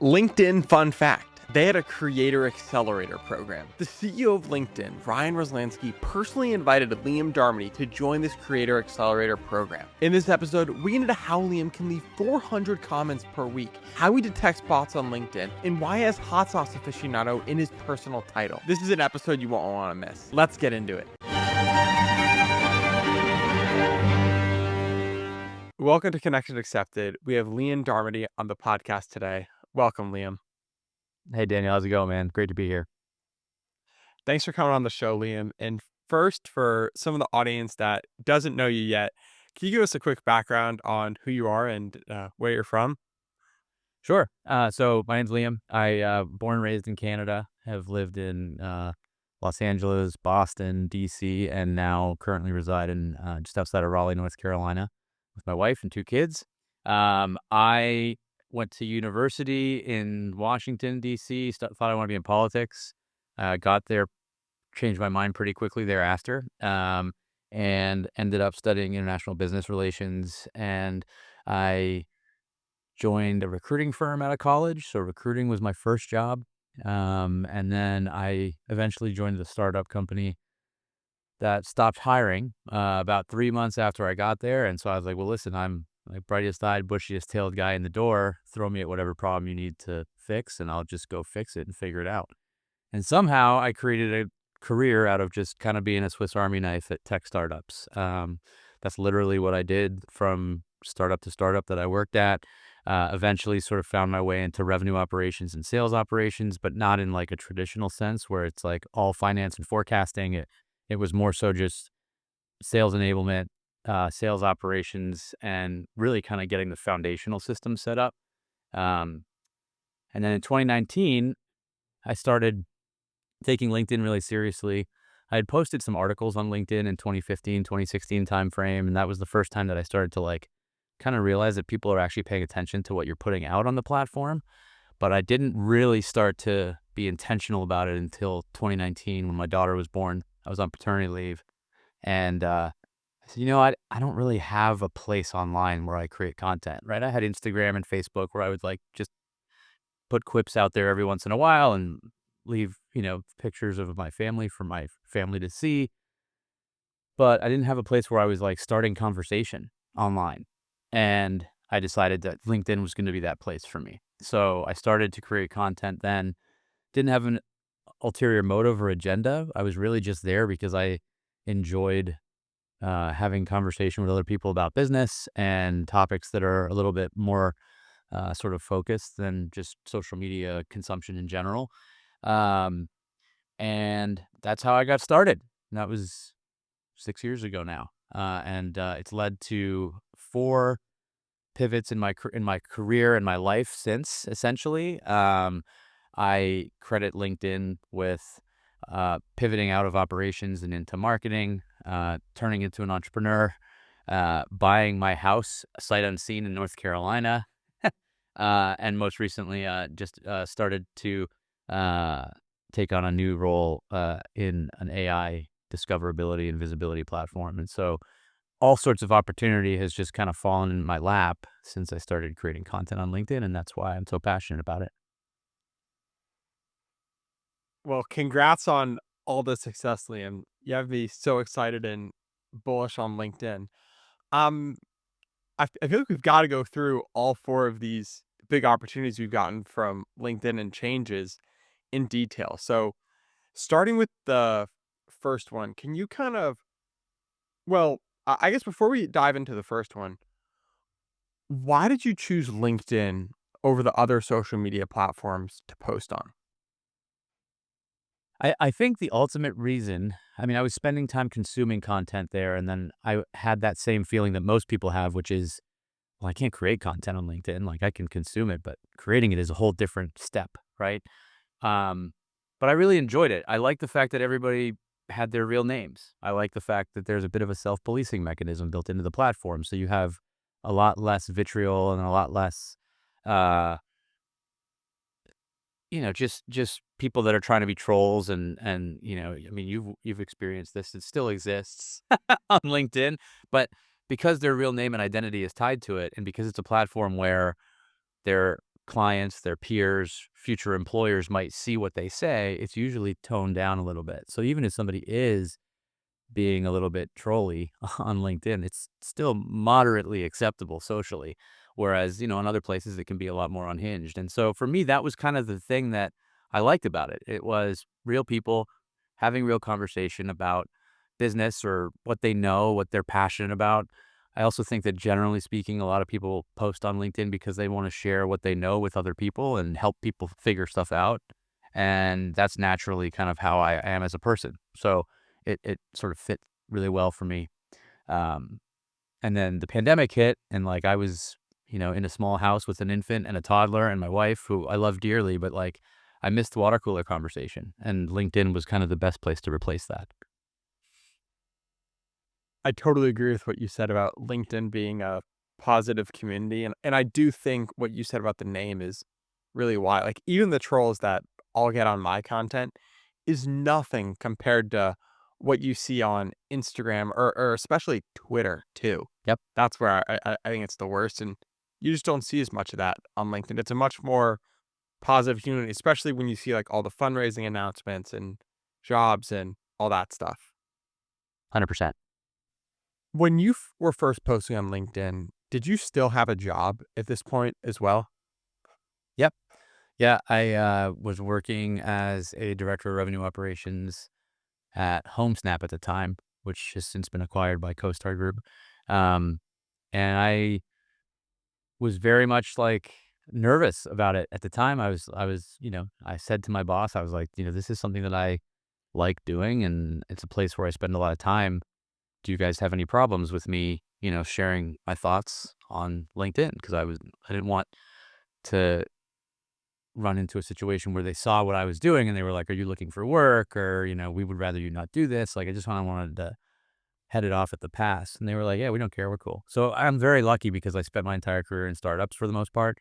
LinkedIn fun fact. They had a creator accelerator program. The CEO of LinkedIn, Ryan Roslansky, personally invited Liam Darmody to join this creator accelerator program. In this episode, we get into how Liam can leave 400 comments per week, how he detects bots on LinkedIn, and why he has hot sauce aficionado in his personal title. This is an episode you won't want to miss. Let's get into it. Welcome to Connection Accepted. We have Liam Darmody on the podcast today. Welcome, Liam. Hey, Daniel, how's it going, man? Great to be here. Thanks for coming on the show, Liam. And first, for some of the audience that doesn't know you yet, can you give us a quick background on who you are and where you're from? Sure. So my name's Liam. I born and raised in Canada, have lived in Los Angeles, Boston, DC, and now currently reside in just outside of Raleigh, North Carolina, with my wife and two kids. I went to university in Washington, DC. Thought I wanted to be in politics. Got there, changed my mind pretty quickly thereafter, and ended up studying international business relations. And I joined a recruiting firm out of college. So recruiting was my first job. And then I eventually joined the startup company that stopped hiring about 3 months after I got there. And so I was like, well, listen, I'm like brightest eyed, bushiest tailed guy in the door. Throw me at whatever problem you need to fix, and I'll just go fix it and figure it out. And somehow I created a career out of just kind of being a Swiss Army knife at tech startups. That's literally what I did from startup to startup that I worked at. Eventually sort of found my way into revenue operations and sales operations, but not in like a traditional sense where it's like all finance and forecasting. It was more so just sales enablement, sales operations, and really kind of getting the foundational system set up. Um, and then in 2019, I started taking LinkedIn really seriously. I had posted some articles on LinkedIn in 2015, 2016 timeframe, and that was the first time that I started to like kind of realize that people are actually paying attention to what you're putting out on the platform. But I didn't really start to be intentional about it until 2019 when my daughter was born. I was on paternity leave, and I said, I don't really have a place online where I create content, right? I had Instagram and Facebook where I would like just put quips out there every once in a while and leave, pictures of my family for my family to see. But I didn't have a place where I was like starting conversation online. And I decided that LinkedIn was going to be that place for me. So I started to create content then. Didn't have an ulterior motive or agenda. I was really just there because I enjoyed having conversation with other people about business and topics that are a little bit more sort of focused than just social media consumption in general. Um, and that's how I got started. And that was 6 years ago now. And it's led to 4 pivots in my career and my life since, essentially. I credit LinkedIn with pivoting out of operations and into marketing, turning into an entrepreneur, buying my house sight unseen in North Carolina, and most recently just started to take on a new role in an AI discoverability and visibility platform. And so all sorts of opportunity has just kind of fallen in my lap since I started creating content on LinkedIn, and that's why I'm so passionate about it. Well, congrats on all the success, Liam. You have me so excited and bullish on LinkedIn. Um, I feel like we've got to go through all 4 of these big opportunities we've gotten from LinkedIn and changes in detail. So, starting with the first one, can you kind of, well, I guess before we dive into the first one, why did you choose LinkedIn over the other social media platforms to post on? I think the ultimate reason, I mean, I was spending time consuming content there, and then I had that same feeling that most people have, which is, well, I can't create content on LinkedIn. Like I can consume it, but creating it is a whole different step, right? Um, but I really enjoyed it. I like the fact that everybody had their real names. I like the fact that there's a bit of a self-policing mechanism built into the platform. So you have a lot less vitriol and a lot less, uh, just people that are trying to be trolls and I mean, you've experienced this. It still exists on LinkedIn, but because their real name and identity is tied to it, and because it's a platform where they're clients, their peers, future employers might see what they say, it's usually toned down a little bit. So even if somebody is being a little bit trolly on LinkedIn, it's still moderately acceptable socially. Whereas, in other places it can be a lot more unhinged. And so for me, that was kind of the thing that I liked about it. It was real people having real conversation about business or what they know, what they're passionate about. I also think that generally speaking, a lot of people post on LinkedIn because they want to share what they know with other people and help people figure stuff out. And that's naturally kind of how I am as a person. So it sort of fit really well for me. Um, and then the pandemic hit, and like I was, in a small house with an infant and a toddler and my wife, who I love dearly, but like I missed the water cooler conversation, and LinkedIn was kind of the best place to replace that. I totally agree with what you said about LinkedIn being a positive community, and I do think what you said about the name is really why. Like, even the trolls that I'll get on my content is nothing compared to what you see on Instagram or especially Twitter too. Yep. That's where I think it's the worst, and you just don't see as much of that on LinkedIn. It's a much more positive community, especially when you see, like, all the fundraising announcements and jobs and all that stuff. 100%. When you were first posting on LinkedIn, did you still have a job at this point as well? Yep. Yeah. I was working as a director of revenue operations at HomeSnap at the time, which has since been acquired by CoStar Group. Um, and I was very much like nervous about it at the time. I said to my boss, I was like, this is something that I like doing, and it's a place where I spend a lot of time. Do you guys have any problems with me, sharing my thoughts on LinkedIn? Because I didn't want to run into a situation where they saw what I was doing and they were like, "Are you looking for work?" Or, "We would rather you not do this." Like, I just kinda wanted to head it off at the pass. And they were like, "Yeah, we don't care. We're cool." So I'm very lucky because I spent my entire career in startups for the most part.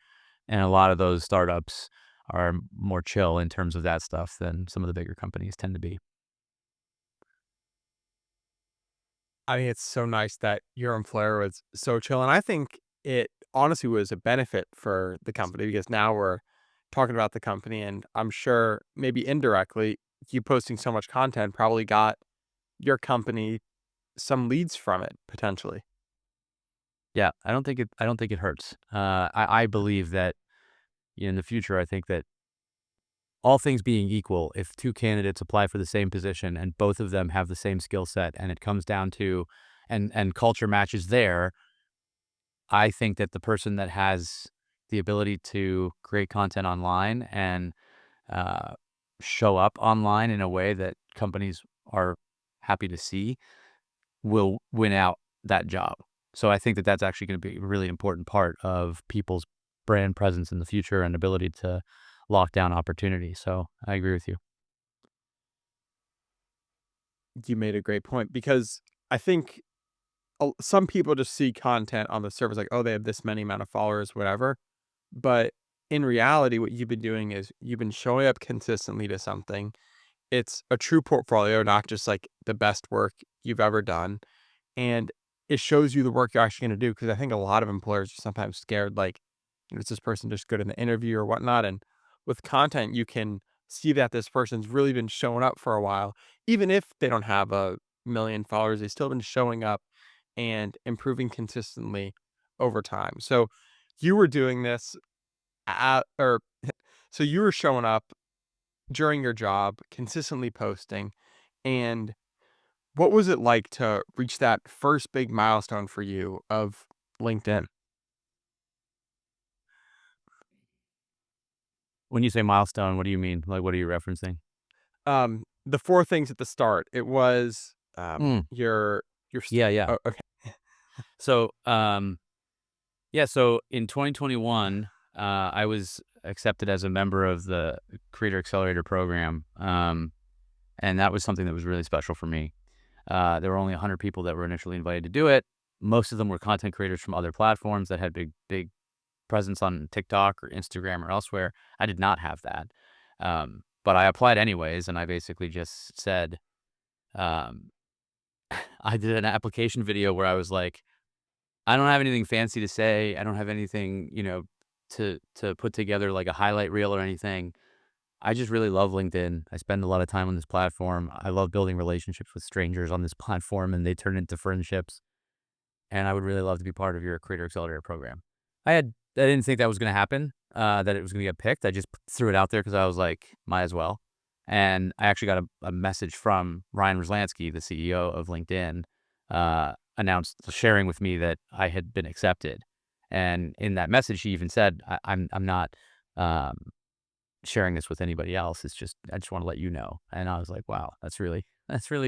And a lot of those startups are more chill in terms of that stuff than some of the bigger companies tend to be. I mean, it's so nice that your employer was so chill, and I think it honestly was a benefit for the company because now we're talking about the company, and I'm sure maybe indirectly, you posting so much content probably got your company some leads from it potentially. Yeah, I don't think it hurts. I believe that in the future, I think that all things being equal, if two candidates apply for the same position and both of them have the same skill set and it comes down to and culture matches there, I think that the person that has the ability to create content online and uh, show up online in a way that companies are happy to see will win out that job. So I think that that's actually going to be a really important part of people's brand presence in the future and ability to lock down opportunity. So I agree with you. You made a great point because I think some people just see content on the surface like, oh, they have this many amount of followers, whatever. But in reality, what you've been doing is you've been showing up consistently to something. It's a true portfolio, not just like the best work you've ever done. And it shows you the work you're actually going to do. Cause I think a lot of employers are sometimes scared, like, is this person just good in the interview or whatnot? And with content, you can see that this person's really been showing up for a while. Even if they don't have a million followers, they've still been showing up and improving consistently over time. So you were doing this or so you were showing up during your job, consistently posting. And what was it like to reach that first big milestone for you of LinkedIn? When you say milestone, what do you mean? Like, what are you referencing? The four things at the start. It was Mm, your yeah, yeah. oh, okay. So, yeah, so in 2021, I was accepted as a member of the Creator Accelerator program, and that was something that was really special for me. There were only 100 people that were initially invited to do it. Most of them were content creators from other platforms that had big presence on TikTok or Instagram or elsewhere. I did not have that, but I applied anyways, and I basically just said, um, I did an application video where I was like, I don't have anything fancy to say. I don't have anything, to put together like a highlight reel or anything. I just really love LinkedIn. I spend a lot of time on this platform. I love building relationships with strangers on this platform, and they turn into friendships. And I would really love to be part of your Creator Accelerator program. I didn't think that was going to happen, that it was going to get picked. I just threw it out there because I was like, might as well. And I actually got a message from Ryan Roslansky, the CEO of LinkedIn, announced sharing with me that I had been accepted. And in that message, he even said, I'm not um, sharing this with anybody else. It's just I just want to let you know." And I was like, "Wow, that's really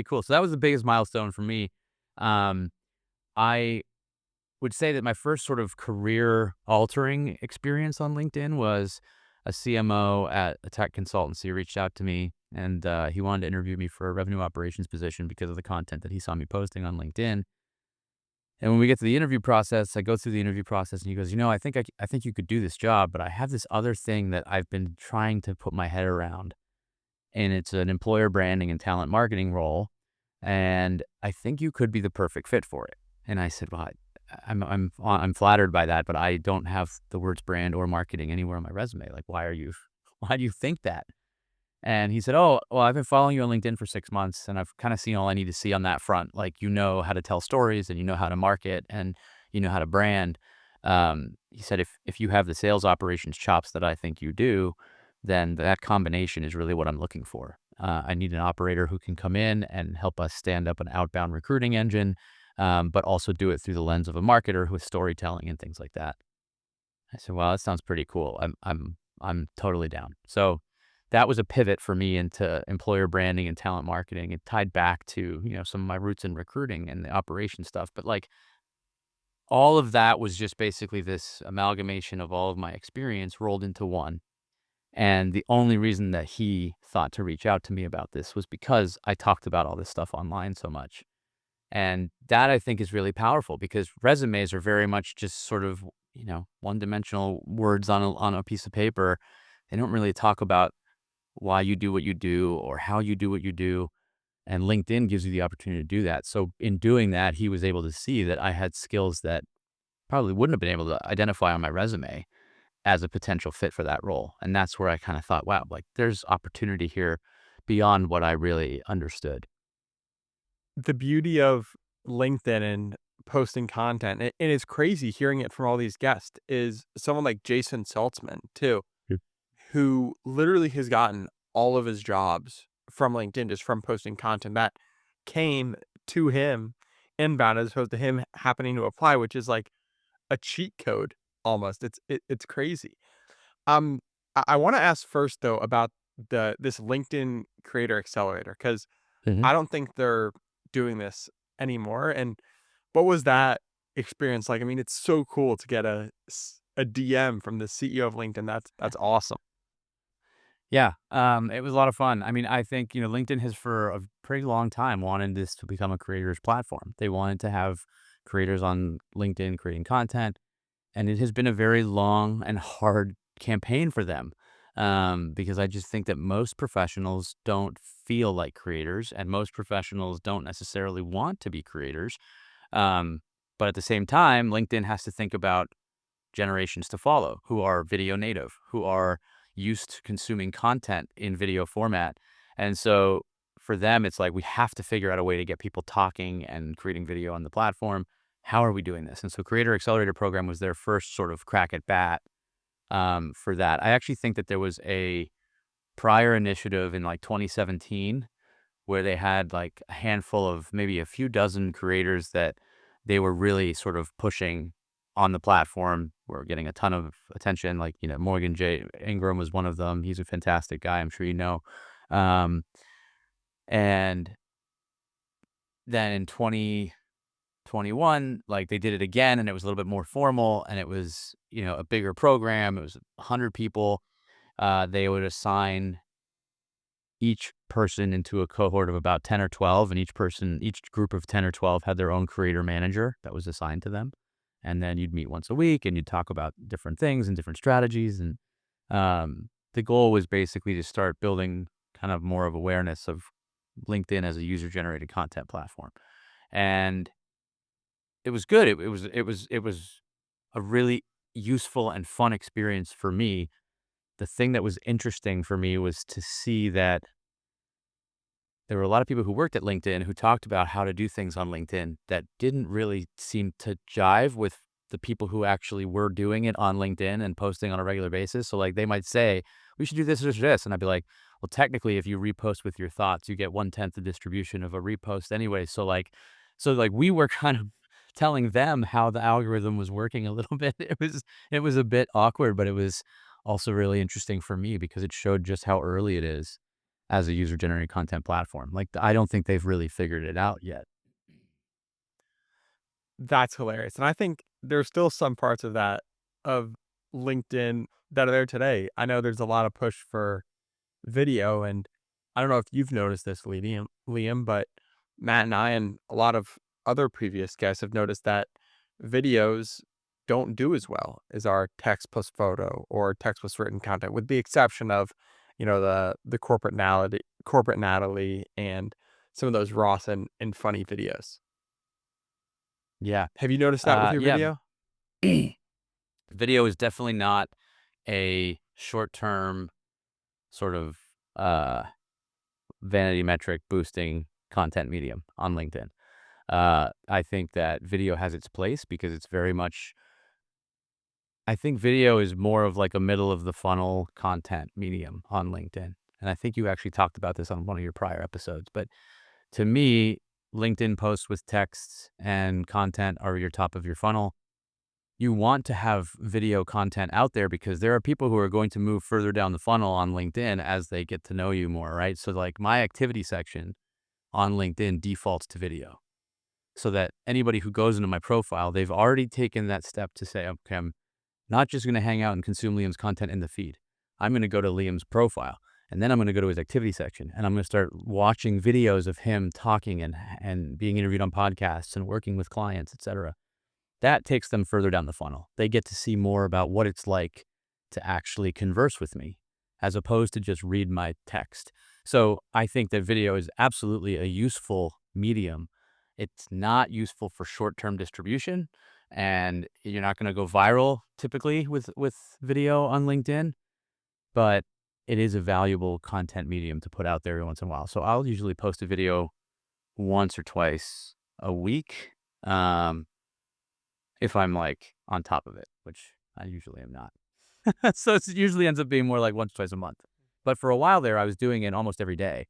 cool." So that was the biggest milestone for me. Um, I would say that my first sort of career altering experience on LinkedIn was a CMO at a tech consultancy reached out to me, and he wanted to interview me for a revenue operations position because of the content that he saw me posting on LinkedIn. And when we get to the interview process, I go through the interview process, and he goes, I think I think you could do this job, but I have this other thing that I've been trying to put my head around, and it's an employer branding and talent marketing role, and I think you could be the perfect fit for it." And I said, "Well, I'm flattered by that, but I don't have the words brand or marketing anywhere on my resume. Like, why do you think that?" And he said, "Oh, well, I've been following you on LinkedIn for 6 months, and I've kind of seen all I need to see on that front. Like, you know how to tell stories, and you know how to market, and you know how to brand." He said, if you have the sales operations chops that I think you do, then that combination is really what I'm looking for. I need an operator who can come in and help us stand up an outbound recruiting engine, but also do it through the lens of a marketer with storytelling and things like that." I said, "Wow, that sounds pretty cool. I'm totally down." So that was a pivot for me into employer branding and talent marketing. It tied back to, some of my roots in recruiting and the operation stuff. But like all of that was just basically this amalgamation of all of my experience rolled into one. And the only reason that he thought to reach out to me about this was because I talked about all this stuff online so much. And that I think is really powerful because resumes are very much just sort of, one-dimensional words on a piece of paper. They don't really talk about why you do what you do or how you do what you do. And LinkedIn gives you the opportunity to do that. So in doing that, he was able to see that I had skills that probably wouldn't have been able to identify on my resume as a potential fit for that role. And that's where I kind of thought, wow, like there's opportunity here beyond what I really understood. The beauty of LinkedIn and posting content, and it's crazy hearing it from all these guests, is someone like Jason Saltzman too, Yep. who literally has gotten all of his jobs from LinkedIn, just from posting content that came to him inbound as opposed to him happening to apply, which is like a cheat code almost. It's crazy. Um, I want to ask first though about this LinkedIn Creator Accelerator because Mhm. I don't think they're doing this anymore. And what was that experience like? I mean, it's so cool to get a DM from the CEO of LinkedIn. That's awesome. Yeah, it was a lot of fun. I mean, I think, LinkedIn has for a pretty long time wanted this to become a creators platform. They wanted to have creators on LinkedIn creating content, and it has been a very long and hard campaign for them, because I just think that most professionals don't feel like creators, and most professionals don't necessarily want to be creators. Um, but at the same time, LinkedIn has to think about generations to follow who are video native, who are used to consuming content in video format. And so for them, it's like we have to figure out a way to get people talking and creating video on the platform. How are we doing this? And so Creator Accelerator program was their first sort of crack at bat, for that. I actually think that there was a prior initiative in like 2017 where they had like a handful of maybe a few dozen creators that they were really sort of pushing on the platform. Were getting a ton of attention. Like, Morgan J. Ingram was one of them. He's a fantastic guy. I'm sure you know. Um, and then in 2021, like they did it again and it was a little bit more formal and it was, a bigger program. It was 100 people. They would assign each person into a cohort of about 10 or 12, and each group of 10 or 12 had their own creator manager that was assigned to them. And then you'd meet once a week and you'd talk about different things and different strategies. And the goal was basically to start building kind of more of awareness of LinkedIn as a user generated content platform. And it was good. It was a really useful and fun experience for me. The thing that was interesting for me was to see that there were a lot of people who worked at LinkedIn who talked about how to do things on LinkedIn that didn't really seem to jive with the people who actually were doing it on LinkedIn and posting on a regular basis. So like they might say, we should do this, this, or this. And I'd be like, well, technically, if you repost with your thoughts, you get 1/10 the distribution of a repost anyway. So like we were kind of telling them how the algorithm was working a little bit. It was a bit awkward, but it was also really interesting for me because it showed just how early it is as a user-generated content platform. Like, I don't think they've really figured it out yet. That's hilarious. And I think there's still some parts of that of LinkedIn that are there today. I know there's a lot of push for video, and I don't know if you've noticed this, Liam, but Matt and I and a lot of other previous guests have noticed that videos don't do as well as our text plus photo or text plus written content, with the exception of, the corporate Natalie, and some of those Ross and funny videos. Yeah. Have you noticed that with your Yeah, video? video is definitely not a short-term sort of, uh, vanity metric boosting content medium on LinkedIn. I think that video has its place because it's very much I think video is more of like a middle of the funnel content medium on LinkedIn. And I think you actually talked about this on one of your prior episodes. But to me, LinkedIn posts with texts and content are your top of your funnel. You want to have video content out there because there are people who are going to move further down the funnel on LinkedIn as they get to know you more, right? So, like my activity section on LinkedIn defaults to video so that anybody who goes into my profile, they've already taken that step to say, okay, I'm not just going to hang out and consume Liam's content in the feed. I'm going to go to Liam's profile and then I'm going to go to his activity section and I'm going to start watching videos of him talking and being interviewed on podcasts and working with clients, etc. That takes them further down the funnel. They get to see more about what it's like to actually converse with me as opposed to just read my text. So I think that video is absolutely a useful medium. It's not useful for short-term distribution, and you're not going to go viral typically with video on LinkedIn, but it is a valuable content medium to put out there every once in a while. So I'll usually post a video once or twice a week. Um, if I'm, like, on top of it, which I usually am not. So it usually ends up being more like once, twice a month. But for a while there, I was doing it almost every day,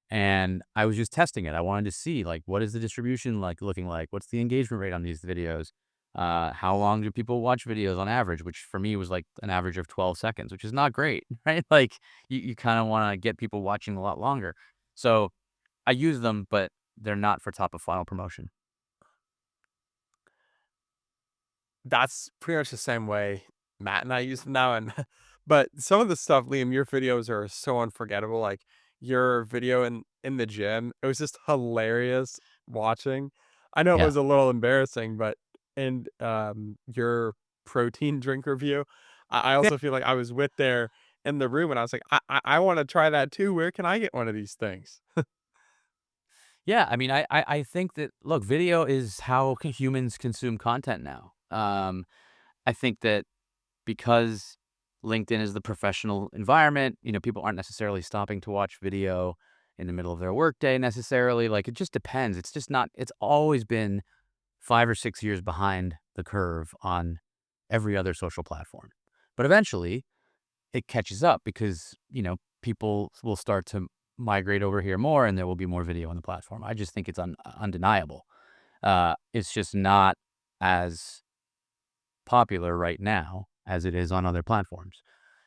and I was just testing it. I wanted to see, like, what is the distribution like looking like? What's the engagement rate on these videos? How long do people watch videos on average? Which for me was, like, an average of 12 seconds, which is not great, right? Like, you kinda wanna get people watching a lot longer. So I use them, but they're not for top of funnel promotion. That's pretty much the same way Matt and I use them now, and but some of the stuff, Liam, your videos are so unforgettable, like, your video in the gym, it was just hilarious watching. I know it Yeah. was a little embarrassing, but and, your protein drink review, I also feel like I was with there in the room, and I was like, "I wanna try that too, where can I get one of these things?" Yeah, I mean, I think that look, video is how humans consume content now. I think that because LinkedIn is the professional environment, people aren't necessarily stopping to watch video in the middle of their workday necessarily. Like it just depends. It's just not. It's always been 5 or 6 years behind the curve on every other social platform, but eventually it catches up because, people will start to migrate over here more and there will be more video on the platform. I just think it's undeniable. It's just not as popular right now as it is on other platforms.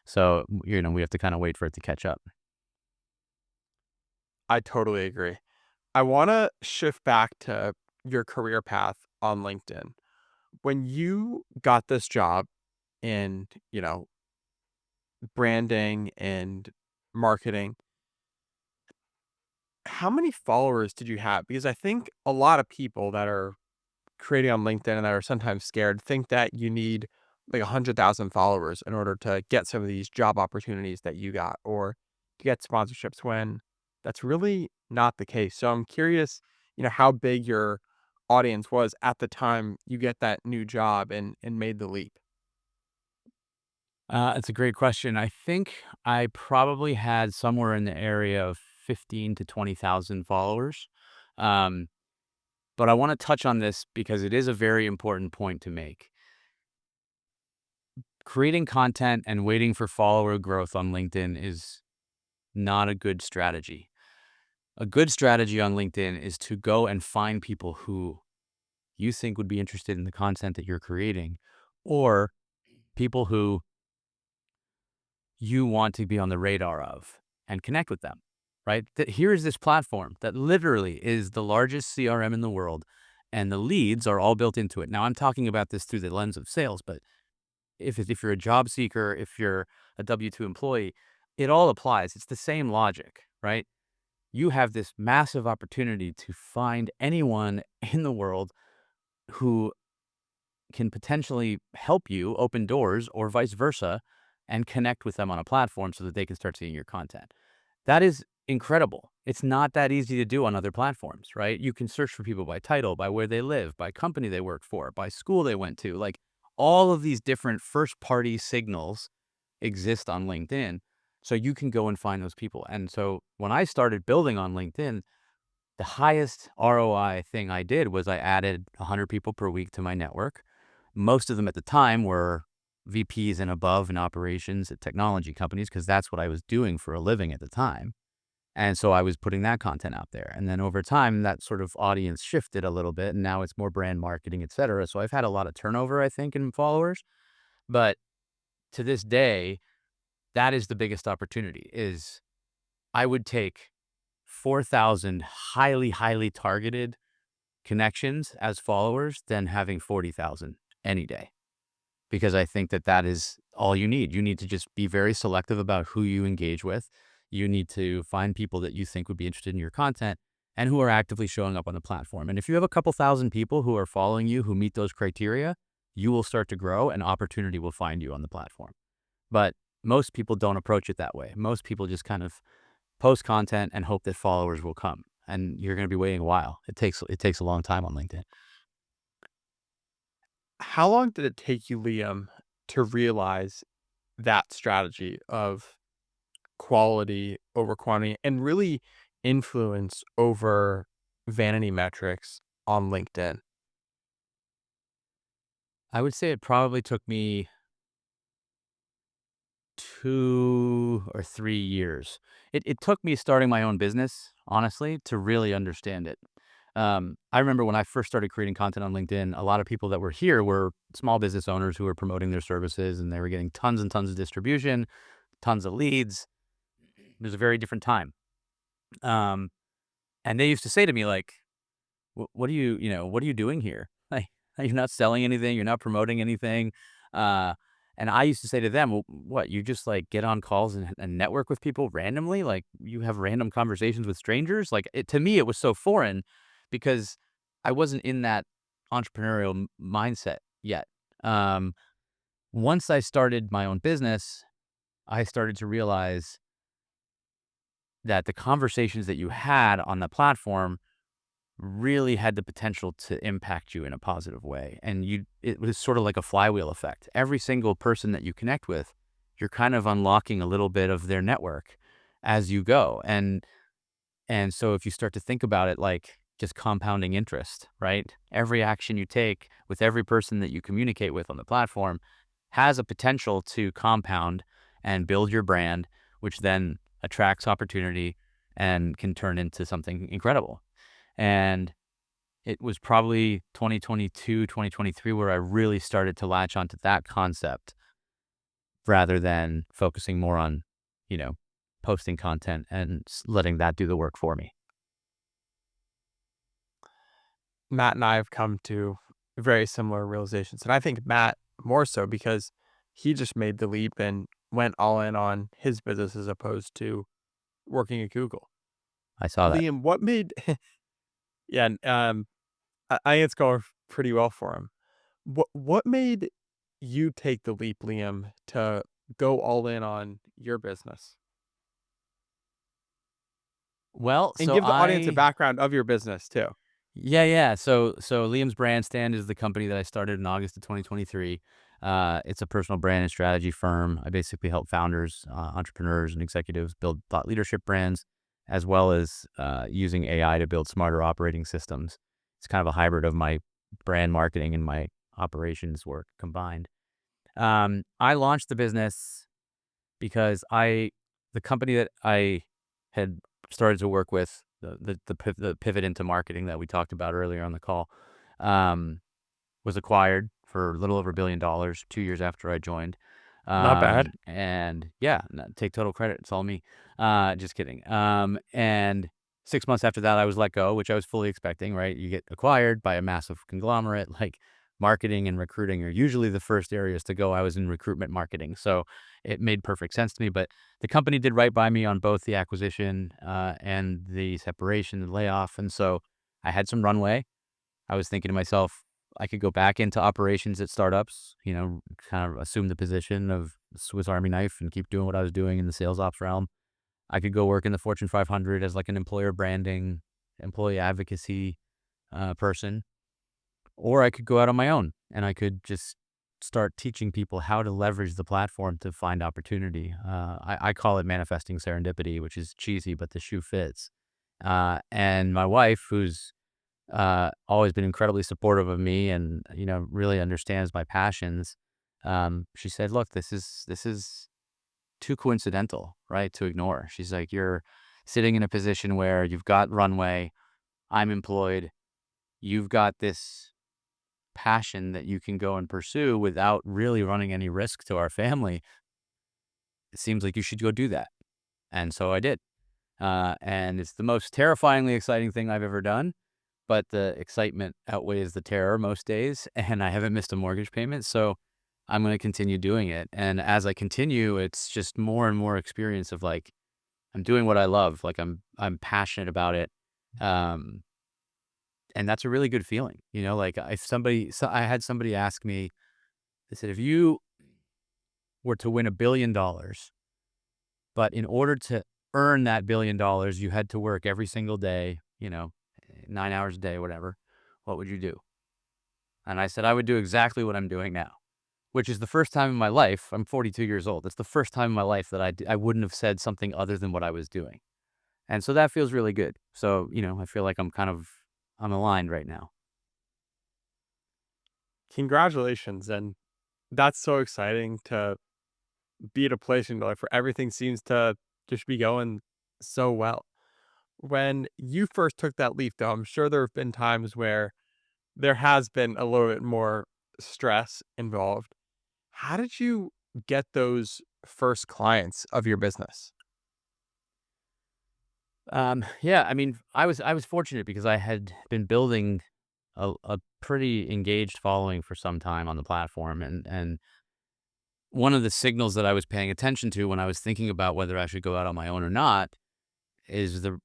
So, we have to kind of wait for it to catch up. I totally agree. I wanna shift back to your career path on LinkedIn. When you got this job in, branding and marketing, how many followers did you have? Because I think a lot of people that are creating on LinkedIn and that are sometimes scared think that you need like 100,000 followers in order to get some of these job opportunities that you got or to get sponsorships, when that's really not the case. So I'm curious, how big your audience was at the time you get that new job and made the leap. It's a great question. I think I probably had somewhere in the area of 15 to 20,000 followers. Um, but I want to touch on this because it is a very important point to make. Creating content and waiting for follower growth on LinkedIn is not a good strategy. A good strategy on LinkedIn is to go and find people who you think would be interested in the content that you're creating, or people who you want to be on the radar of and connect with them, right? That here is this platform that literally is the largest CRM in the world, and the leads are all built into it. Now, I'm talking about this through the lens of sales, but if you're a job seeker, if you're a W-2 employee, it all applies. It's the same logic, right? You have this massive opportunity to find anyone in the world who can potentially help you open doors or vice versa and connect with them on a platform so that they can start seeing your content. That is incredible. It's not that easy to do on other platforms, right? You can search for people by title, by where they live, by company they work for, by school they went to. Like all of these different first party signals exist on LinkedIn. So you can go and find those people. And so when I started building on LinkedIn, the highest ROI thing I did was I added 100 people per week to my network. Most of them at the time were VPs and above in operations at technology companies because that's what I was doing for a living at the time. And so I was putting that content out there. And then over time, that sort of audience shifted a little bit, and now it's more brand marketing, et cetera. So I've had a lot of turnover, I think, in followers. But to this day, that is the biggest opportunity is I would take 4,000 highly, highly targeted connections as followers than having 40,000 any day. Because I think that that is all you need. You need to just be very selective about who you engage with. You need to find people that you think would be interested in your content and who are actively showing up on the platform. And if you have a couple thousand people who are following you who meet those criteria, you will start to grow and opportunity will find you on the platform. But most people don't approach it that way. Most people just kind of post content and hope that followers will come. And you're going to be waiting a while. It takes a long time on LinkedIn. How long did it take you, Liam, to realize that strategy of quality over quantity and really influence over vanity metrics on LinkedIn? I would say it probably took me 2 or 3 years. It took me starting my own business, honestly, to really understand it. I remember when I first started creating content on LinkedIn, a lot of people that were here were small business owners who were promoting their services and they were getting tons and tons of distribution, tons of leads. It was a very different time. Um, and they used to say to me, like, what are what are you doing here? Like, you're not selling anything, you're not promoting anything. Uh, and I used to say to them, well, what, you just like get on calls and network with people randomly? Like you have random conversations with strangers? Like to me, it was so foreign because I wasn't in that entrepreneurial mindset yet. Um, Once I started my own business, I started to realize that the conversations that you had on the platform really had the potential to impact you in a positive way. And it was sort of like a flywheel effect. Every single person that you connect with, you're kind of unlocking a little bit of their network as you go. And so if you start to think about it like just compounding interest, right? Every action you take with every person that you communicate with on the platform has a potential to compound and build your brand, which then attracts opportunity and can turn into something incredible. And it was probably 2022, 2023 where I really started to latch onto that concept rather than focusing more on, you know, posting content and letting that do the work for me. Matt and I have come to very similar realizations. And I think Matt more so because he just made the leap and went all in on his business as opposed to working at Google. I saw that. Liam, what made yeah, I think it's going pretty well for him. What made you take the leap, Liam, to go all in on your business? Well, And so give the audience a I background of your business too. Yeah, yeah. So Liam's Brand Stand is the company that I started in August of 2023. It's a personal brand and strategy firm. I basically help founders, entrepreneurs, and executives build thought leadership brands, as well as using AI to build smarter operating systems. It's kind of a hybrid of my brand marketing and my operations work combined. I launched the business because the company that I had started to work with, the pivot into marketing that we talked about earlier on the call, um, was acquired for a little over $1 billion 2 years after I joined. Not bad. And yeah, take total credit. It's all me. Just kidding. And 6 months after that, I was let go, which I was fully expecting, right? You get acquired by a massive conglomerate, like marketing and recruiting are usually the first areas to go. I was in recruitment marketing. So it made perfect sense to me, but the company did right by me on both the acquisition, and the separation and layoff. And so I had some runway. I was thinking to myself, I could go back into operations at startups, kind of assume the position of Swiss Army knife and keep doing what I was doing in the sales ops realm. I could go work in the Fortune 500 as like an employer branding, employee advocacy person, or I could go out on my own and I could just start teaching people how to leverage the platform to find opportunity. I call it manifesting serendipity, which is cheesy, but the shoe fits. And my wife, who's always been incredibly supportive of me and, really understands my passions. She said, look, this is too coincidental, right? To ignore. She's like, you're sitting in a position where you've got runway. I'm employed. You've got this passion that you can go and pursue without really running any risk to our family. It seems like you should go do that. And so I did. And it's the most terrifyingly exciting thing I've ever done, but the excitement outweighs the terror most days, and I haven't missed a mortgage payment, so I'm gonna continue doing it, and as I continue, it's just more and more experience of, like, I'm doing what I love, like, I'm passionate about it, um, and that's a really good feeling, like, if somebody so I had somebody ask me, they said, "If you were to win $1 billion, but in order to earn that $1 billion, you had to work every single day, 9 hours a day, whatever, what would you do?" And I said, "I would do exactly what I'm doing now," which is the first time in my life. I'm 42 years old. It's the first time in my life that I wouldn't have said something other than what I was doing. And so that feels really good. So, I feel like I'm aligned right now. Congratulations. And that's so exciting to be at a place in your life where everything seems to just be going so well. When you first took that leap, though, I'm sure there have been times where there has been a little bit more stress involved. How did you get those first clients of your business? Yeah, I mean, I was fortunate because I had been building a pretty engaged following for some time on the platform, and one of the signals that I was paying attention to when I was thinking about whether I should go out on my own or not is the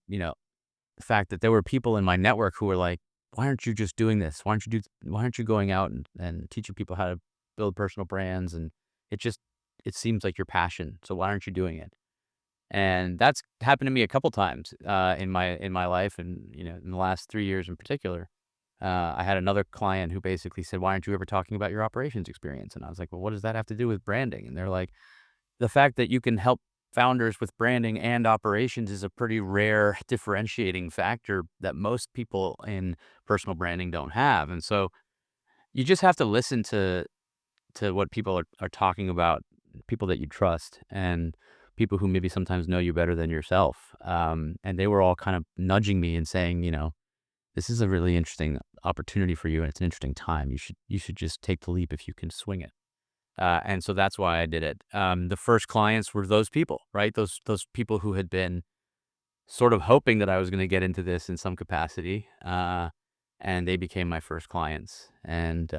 fact that there were people in my network who were like, "Why aren't you just doing this? Why aren't you going out and teaching people how to build personal brands? And it just it seems like your passion. So why aren't you doing it?" And that's happened to me a couple times in my life, and in the last 3 years in particular. I had another client who basically said, "Why aren't you ever talking about your operations experience?" And I was like, "Well, what does that have to do with branding?" And they're like, "The fact that you can help founders with branding and operations is a pretty rare differentiating factor that most people in personal branding don't have." And so you just have to listen to what people are talking about, people that you trust, and people who maybe sometimes know you better than yourself. And they were all kind of nudging me and saying, this is a really interesting opportunity for you, and it's an interesting time. You should just take the leap if you can swing it. And so that's why I did it. The first clients were those people, right? Those people who had been sort of hoping that I was going to get into this in some capacity, and they became my first clients. And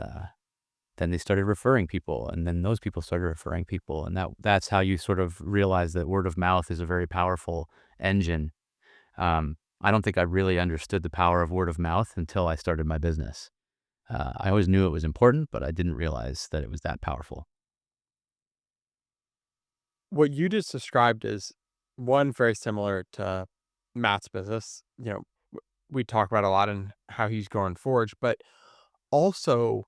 then they started referring people, and then those people started referring people, and that's how you sort of realize that word of mouth is a very powerful engine. I don't think I really understood the power of word of mouth until I started my business. I always knew it was important, but I didn't realize that it was that powerful. What you just described is one very similar to Matt's business. We talk about a lot and how he's growing Forge, but also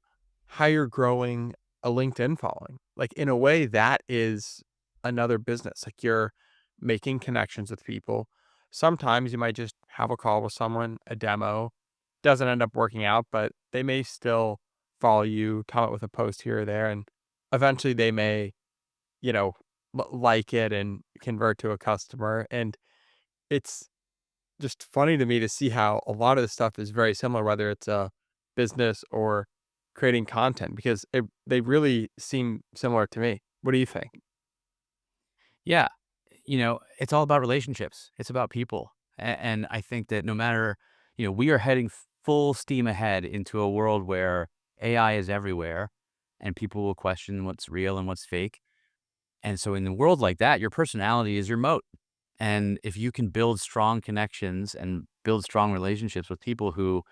how you're growing a LinkedIn following. Like, in a way, that is another business. Like, you're making connections with people. Sometimes you might just have a call with someone, a demo, doesn't end up working out, but they may still follow you, comment with a post here or there, and eventually they may, you know, like it and convert to a customer. And it's just funny to me to see how a lot of this stuff is very similar, whether it's a business or creating content, because they really seem similar to me. What do you think? Yeah. It's all about relationships. It's about people. And I think that no matter, we are heading full steam ahead into a world where AI is everywhere and people will question what's real and what's fake. And so in the world like that, your personality is your moat. And if you can build strong connections and build strong relationships with people who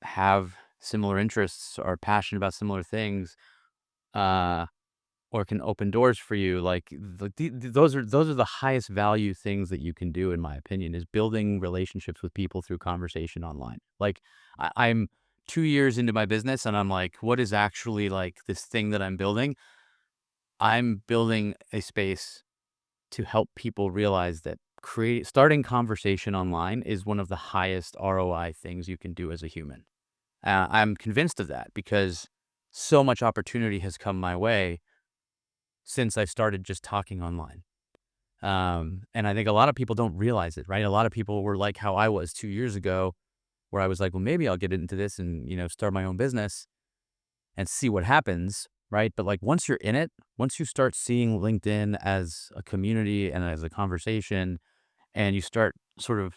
have similar interests or passionate about similar things, uh, or can open doors for you, like those are the highest value things that you can do, in my opinion, is building relationships with people through conversation online. Like I'm 2 years into my business, and I'm like, what is actually like this thing that I'm building? I'm building a space to help people realize that starting conversation online is one of the highest ROI things you can do as a human. I'm convinced of that because so much opportunity has come my way since I started just talking online. And I think a lot of people don't realize it, right? A lot of people were like how I was 2 years ago, where I was like, well, maybe I'll get into this and, start my own business and see what happens, right? But like once you're in it, once you start seeing LinkedIn as a community and as a conversation, and you start sort of,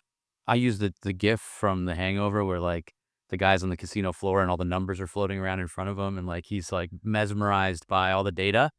I use the GIF from The Hangover where like the guy's on the casino floor and all the numbers are floating around in front of him, and like he's like mesmerized by all the data.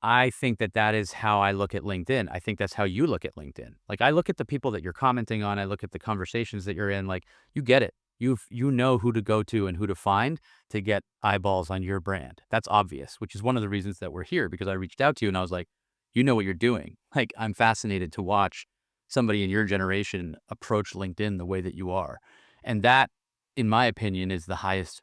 I think that that is how I look at LinkedIn. I think that's how you look at LinkedIn. Like I look at the people that you're commenting on, I look at the conversations that you're in, like you get it. You know who to go to and who to find to get eyeballs on your brand. That's obvious, which is one of the reasons that we're here, because I reached out to you and I was like, you know what you're doing. Like I'm fascinated to watch somebody in your generation approach LinkedIn the way that you are. And that, in my opinion, is the highest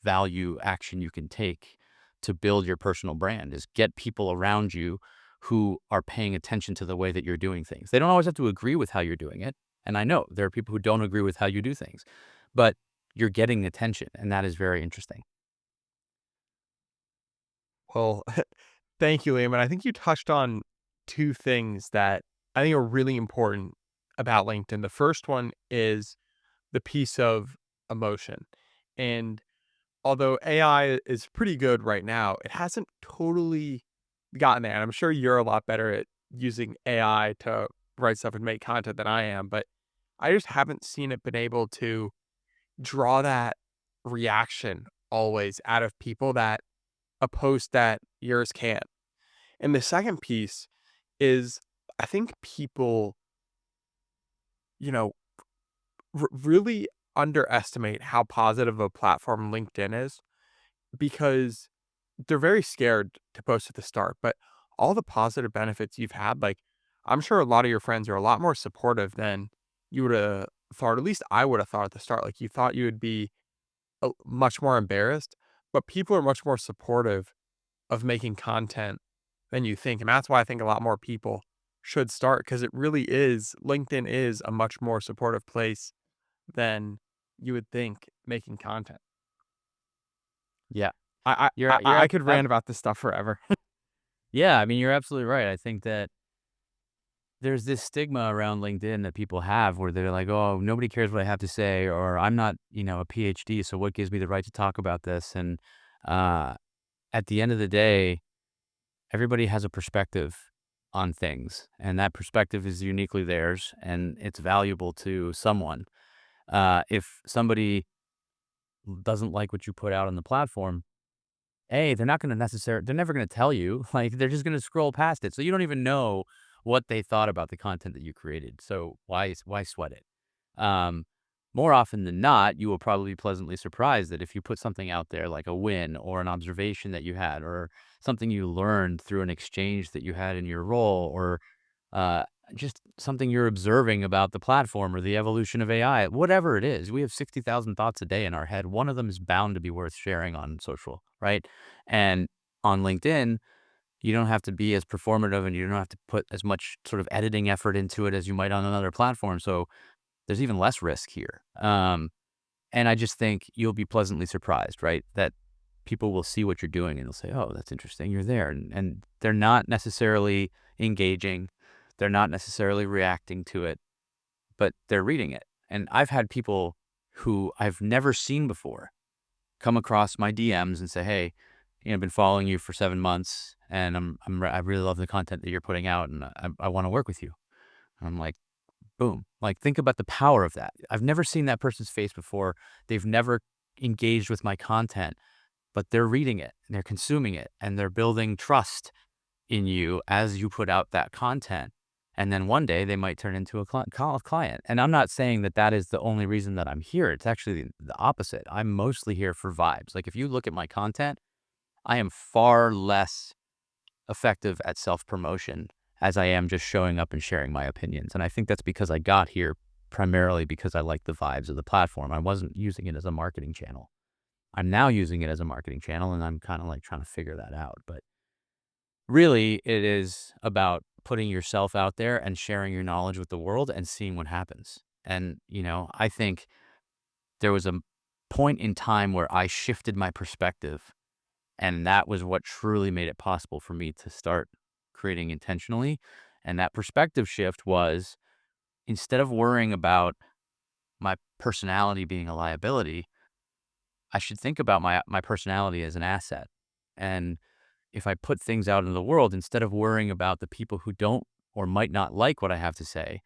value action you can take to build your personal brand, is get people around you who are paying attention to the way that you're doing things. They don't always have to agree with how you're doing it. And I know there are people who don't agree with how you do things, but you're getting attention. And that is very interesting. Well, thank you, Liam. And I think you touched on two things that I think are really important about LinkedIn. The first one is the piece of emotion. And although AI is pretty good right now, it hasn't totally gotten there. And I'm sure you're a lot better at using AI to write stuff and make content than I am, but I just haven't seen it been able to draw that reaction always out of people that a post that yours can. And the second piece is I think people, you know, really underestimate how positive a platform LinkedIn is, because they're very scared to post at the start. But all the positive benefits you've had, like, I'm sure a lot of your friends are a lot more supportive than you would have thought. At least I would have thought at the start. Like, you thought you would be much more embarrassed, but people are much more supportive of making content than you think. And that's why I think a lot more people should start, because it really is, LinkedIn is a much more supportive place than you would think making content. Yeah. I You're, I you're, I I ab- could ab- rant about this stuff forever. yeah. I mean, you're absolutely right. I think that there's this stigma around LinkedIn that people have where they're like, oh, nobody cares what I have to say, or I'm not, a PhD. So what gives me the right to talk about this? And, uh, at the end of the day, everybody has a perspective on things, and that perspective is uniquely theirs, and it's valuable to someone. If somebody doesn't like what you put out on the platform, they're not going to they're never going to tell you. Like they're just going to scroll past it, so you don't even know what they thought about the content that you created. So why sweat it? Um, More often than not, you will probably be pleasantly surprised that if you put something out there like a win or an observation that you had or something you learned through an exchange that you had in your role, or uh, just something you're observing about the platform or the evolution of AI, whatever it is. We have 60,000 thoughts a day in our head. One of them is bound to be worth sharing on social, right? And on LinkedIn, you don't have to be as performative and you don't have to put as much sort of editing effort into it as you might on another platform. So there's even less risk here. And I just think you'll be pleasantly surprised, right? That people will see what you're doing and they'll say, oh, that's interesting. You're there. And they're not necessarily engaging. They're not necessarily reacting to it, but they're reading it. And I've had people who I've never seen before come across my DMs and say, hey, I've been following you for 7 months and I really love the content that you're putting out and I want to work with you. And I'm like, boom. Like, think about the power of that. I've never seen that person's face before. They've never engaged with my content, but they're reading it and they're consuming it and they're building trust in you as you put out that content. And then one day they might turn into a client. And I'm not saying that that is the only reason that I'm here. It's actually the opposite. I'm mostly here for vibes. Like, if you look at my content, I am far less effective at self promotion as I am just showing up and sharing my opinions. And I think that's because I got here primarily because I like the vibes of the platform. I wasn't using it as a marketing channel. I'm now using it as a marketing channel and I'm kind of like trying to figure that out. But really, it is about putting yourself out there and sharing your knowledge with the world and seeing what happens. And, I think there was a point in time where I shifted my perspective, and that was what truly made it possible for me to start creating intentionally. And that perspective shift was, instead of worrying about my personality being a liability, I should think about my personality as an asset. And if I put things out in the world, instead of worrying about the people who don't or might not like what I have to say,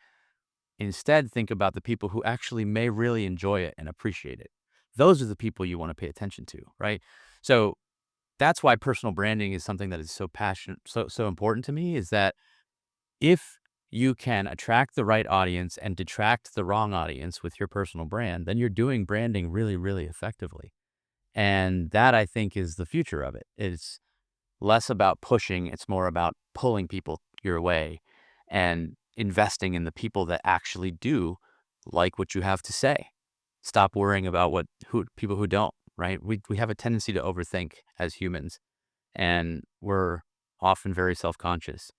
instead think about the people who actually may really enjoy it and appreciate it. Those are the people you want to pay attention to, right? So that's why personal branding is something that is so passionate, so important to me, is that if you can attract the right audience and detract the wrong audience with your personal brand, then you're doing branding really, really effectively. And that, I think, is the future of it. It's less about pushing, it's more about pulling people your way and investing in the people that actually do like what you have to say. Stop worrying about what who people who don't, right? We have a tendency to overthink as humans, and we're often very self-conscious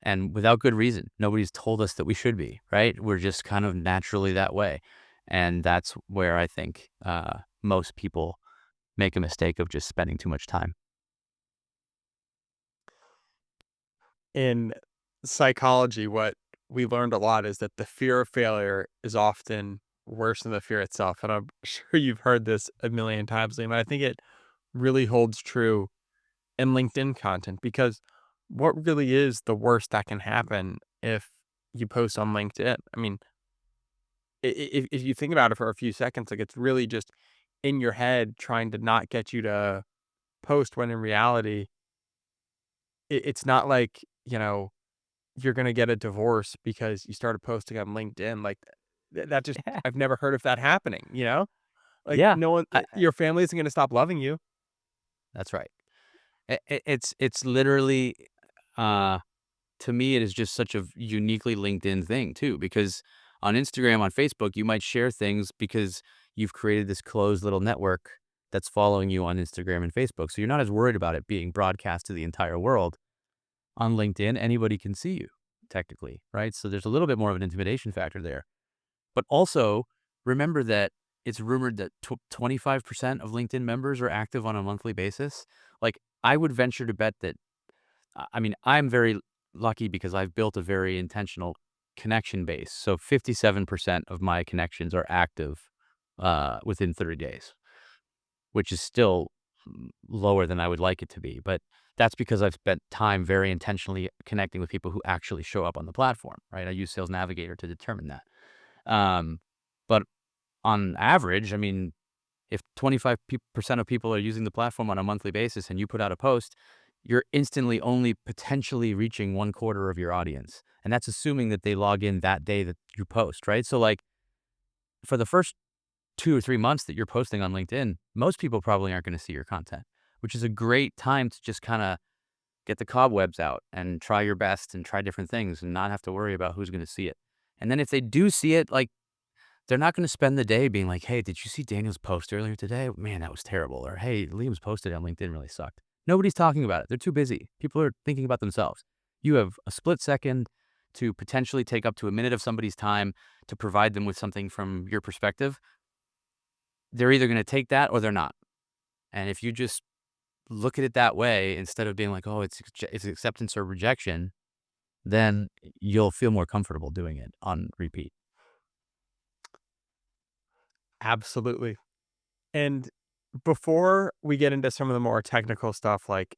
and without good reason. Nobody's told us that we should be, right? We're just kind of naturally that way. And that's where I think most people make a mistake of just spending too much time. In psychology, what we learned a lot is that the fear of failure is often worse than the fear itself. And I'm sure you've heard this a million times, Liam. I think it really holds true in LinkedIn content because what really is the worst that can happen if you post on LinkedIn? I mean, if you think about it for a few seconds, like, it's really just in your head trying to not get you to post when in reality, it's not like, you're gonna get a divorce because you started posting on LinkedIn, like, that just I've never heard of that happening, you know? Like, Yeah, no one I, your family isn't gonna stop loving you. that's right. It's literally, uh, to me, it is just such a uniquely LinkedIn thing too, because on Instagram, on Facebook, you might share things because you've created this closed little network that's following you on Instagram and Facebook. So you're not as worried about it being broadcast to the entire world. On LinkedIn, anybody can see you technically, right? So there's a little bit more of an intimidation factor there. But also remember that it's rumored that 25% of LinkedIn members are active on a monthly basis. Like, I would venture to bet that, I mean, I'm very lucky because I've built a very intentional connection base. So 57% of my connections are active within 30 days, which is still lower than I would like it to be. But that's because I've spent time very intentionally connecting with people who actually show up on the platform, right? I use Sales Navigator to determine that. Um, but on average, I mean, if 25% of people are using the platform on a monthly basis and you put out a post, you're instantly only potentially reaching one quarter of your audience. And that's assuming that they log in that day that you post, right? So, like, for the first 2 or 3 months that you're posting on LinkedIn, most people probably aren't going to see your content, which is a great time to just kind of get the cobwebs out and try your best and try different things and not have to worry about who's going to see it. And then if they do see it, like, they're not going to spend the day being like, hey, did you see Daniel's post earlier today? Man, that was terrible. Or hey, Liam's posted on LinkedIn really sucked. Nobody's talking about it. They're too busy. People are thinking about themselves. You have a split second to potentially take up to a minute of somebody's time to provide them with something from your perspective. They're either going to take that or they're not. And if you just look at it that way, instead of being like, oh, it's acceptance or rejection, then you'll feel more comfortable doing it on repeat. Absolutely. And before we get into some of the more technical stuff like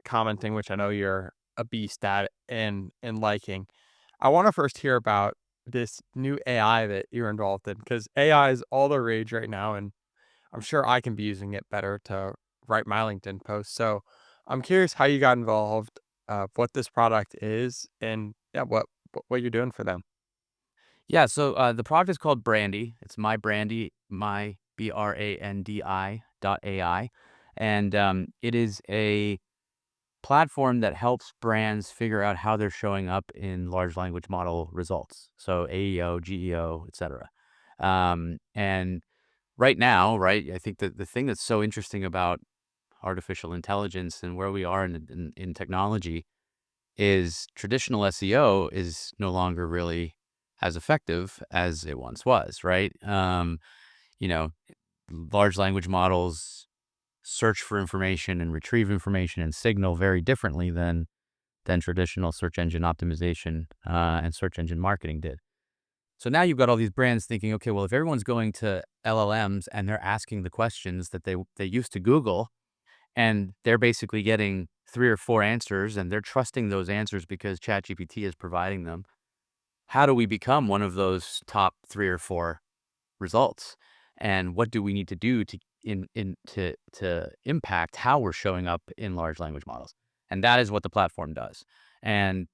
commenting, which I know you're a beast at and liking, I want to first hear about this new AI that you're involved in because AI is all the rage right now, and I'm sure I can be using it better to write my LinkedIn posts. So I'm curious how you got involved, what this product is, and yeah, what you're doing for them. Yeah, so the product is called Brandy. It's My Brandy, my Brandi .ai, and it is a platform that helps brands figure out how they're showing up in large language model results. So AEO, GEO, etc. And right now, right, I think that the thing that's so interesting about artificial intelligence and where we are in technology is traditional SEO is no longer really as effective as it once was, right? You know, large language models search for information and retrieve information and signal very differently than traditional search engine optimization and search engine marketing did. So now you've got all these brands thinking, okay, well, if everyone's going to LLMs and they're asking the questions that they used to Google, and they're basically getting 3 or 4 answers, and they're trusting those answers because ChatGPT is providing them. How do we become one of those top 3 or 4 results? And what do we need to do to impact how we're showing up in large language models? And that is what the platform does. And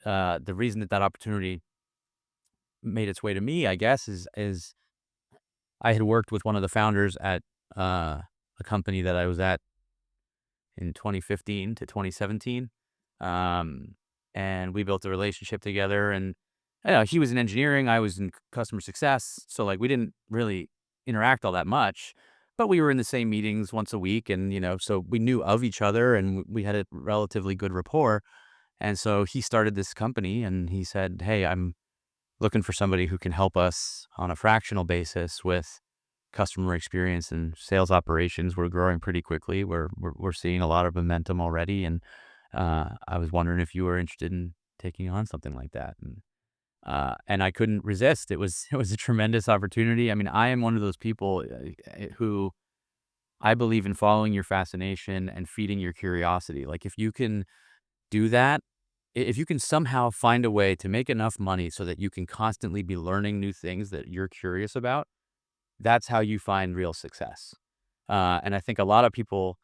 the reason that opportunity made its way to me, I guess, is I had worked with one of the founders at a company that I was at in 2015 to 2017. Um, and we built a relationship together. And he was in engineering, I was in customer success. So like we didn't really interact all that much, but we were in the same meetings once a week. And, so we knew of each other and we had a relatively good rapport. And so he started this company and he said, hey, I'm looking for somebody who can help us on a fractional basis with customer experience and sales operations. We're growing pretty quickly. We're seeing a lot of momentum already, and I was wondering if you were interested in taking on something like that. And I couldn't resist. It was it was a tremendous opportunity. I mean, I am one of those people who I believe in following your fascination and feeding your curiosity. Like if you can do that, if you can somehow find a way to make enough money so that you can constantly be learning new things that you're curious about, that's how you find real success. And I think a lot of people,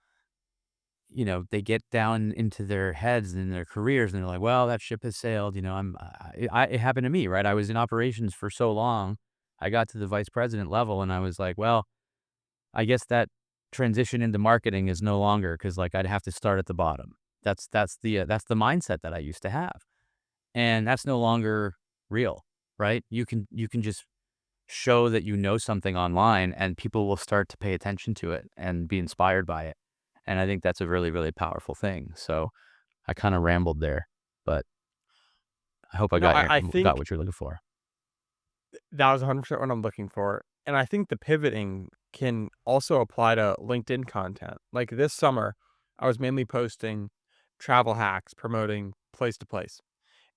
they get down into their heads and their careers and they're like, well, that ship has sailed. It happened to me, right? I was in operations for so long. I got to the vice president level and I was like, well, I guess that transition into marketing is no longer because like I'd have to start at the bottom. That's the mindset that I used to have. And that's no longer real, right? You can just show that you know something online and people will start to pay attention to it and be inspired by it. And I think that's a really, really powerful thing. So I kind of rambled there, but I hope I No, got I got think what you're looking for. that was 100% what I'm looking for. And I think the pivoting can also apply to LinkedIn content. Like this summer, I was mainly posting travel hacks promoting place to place.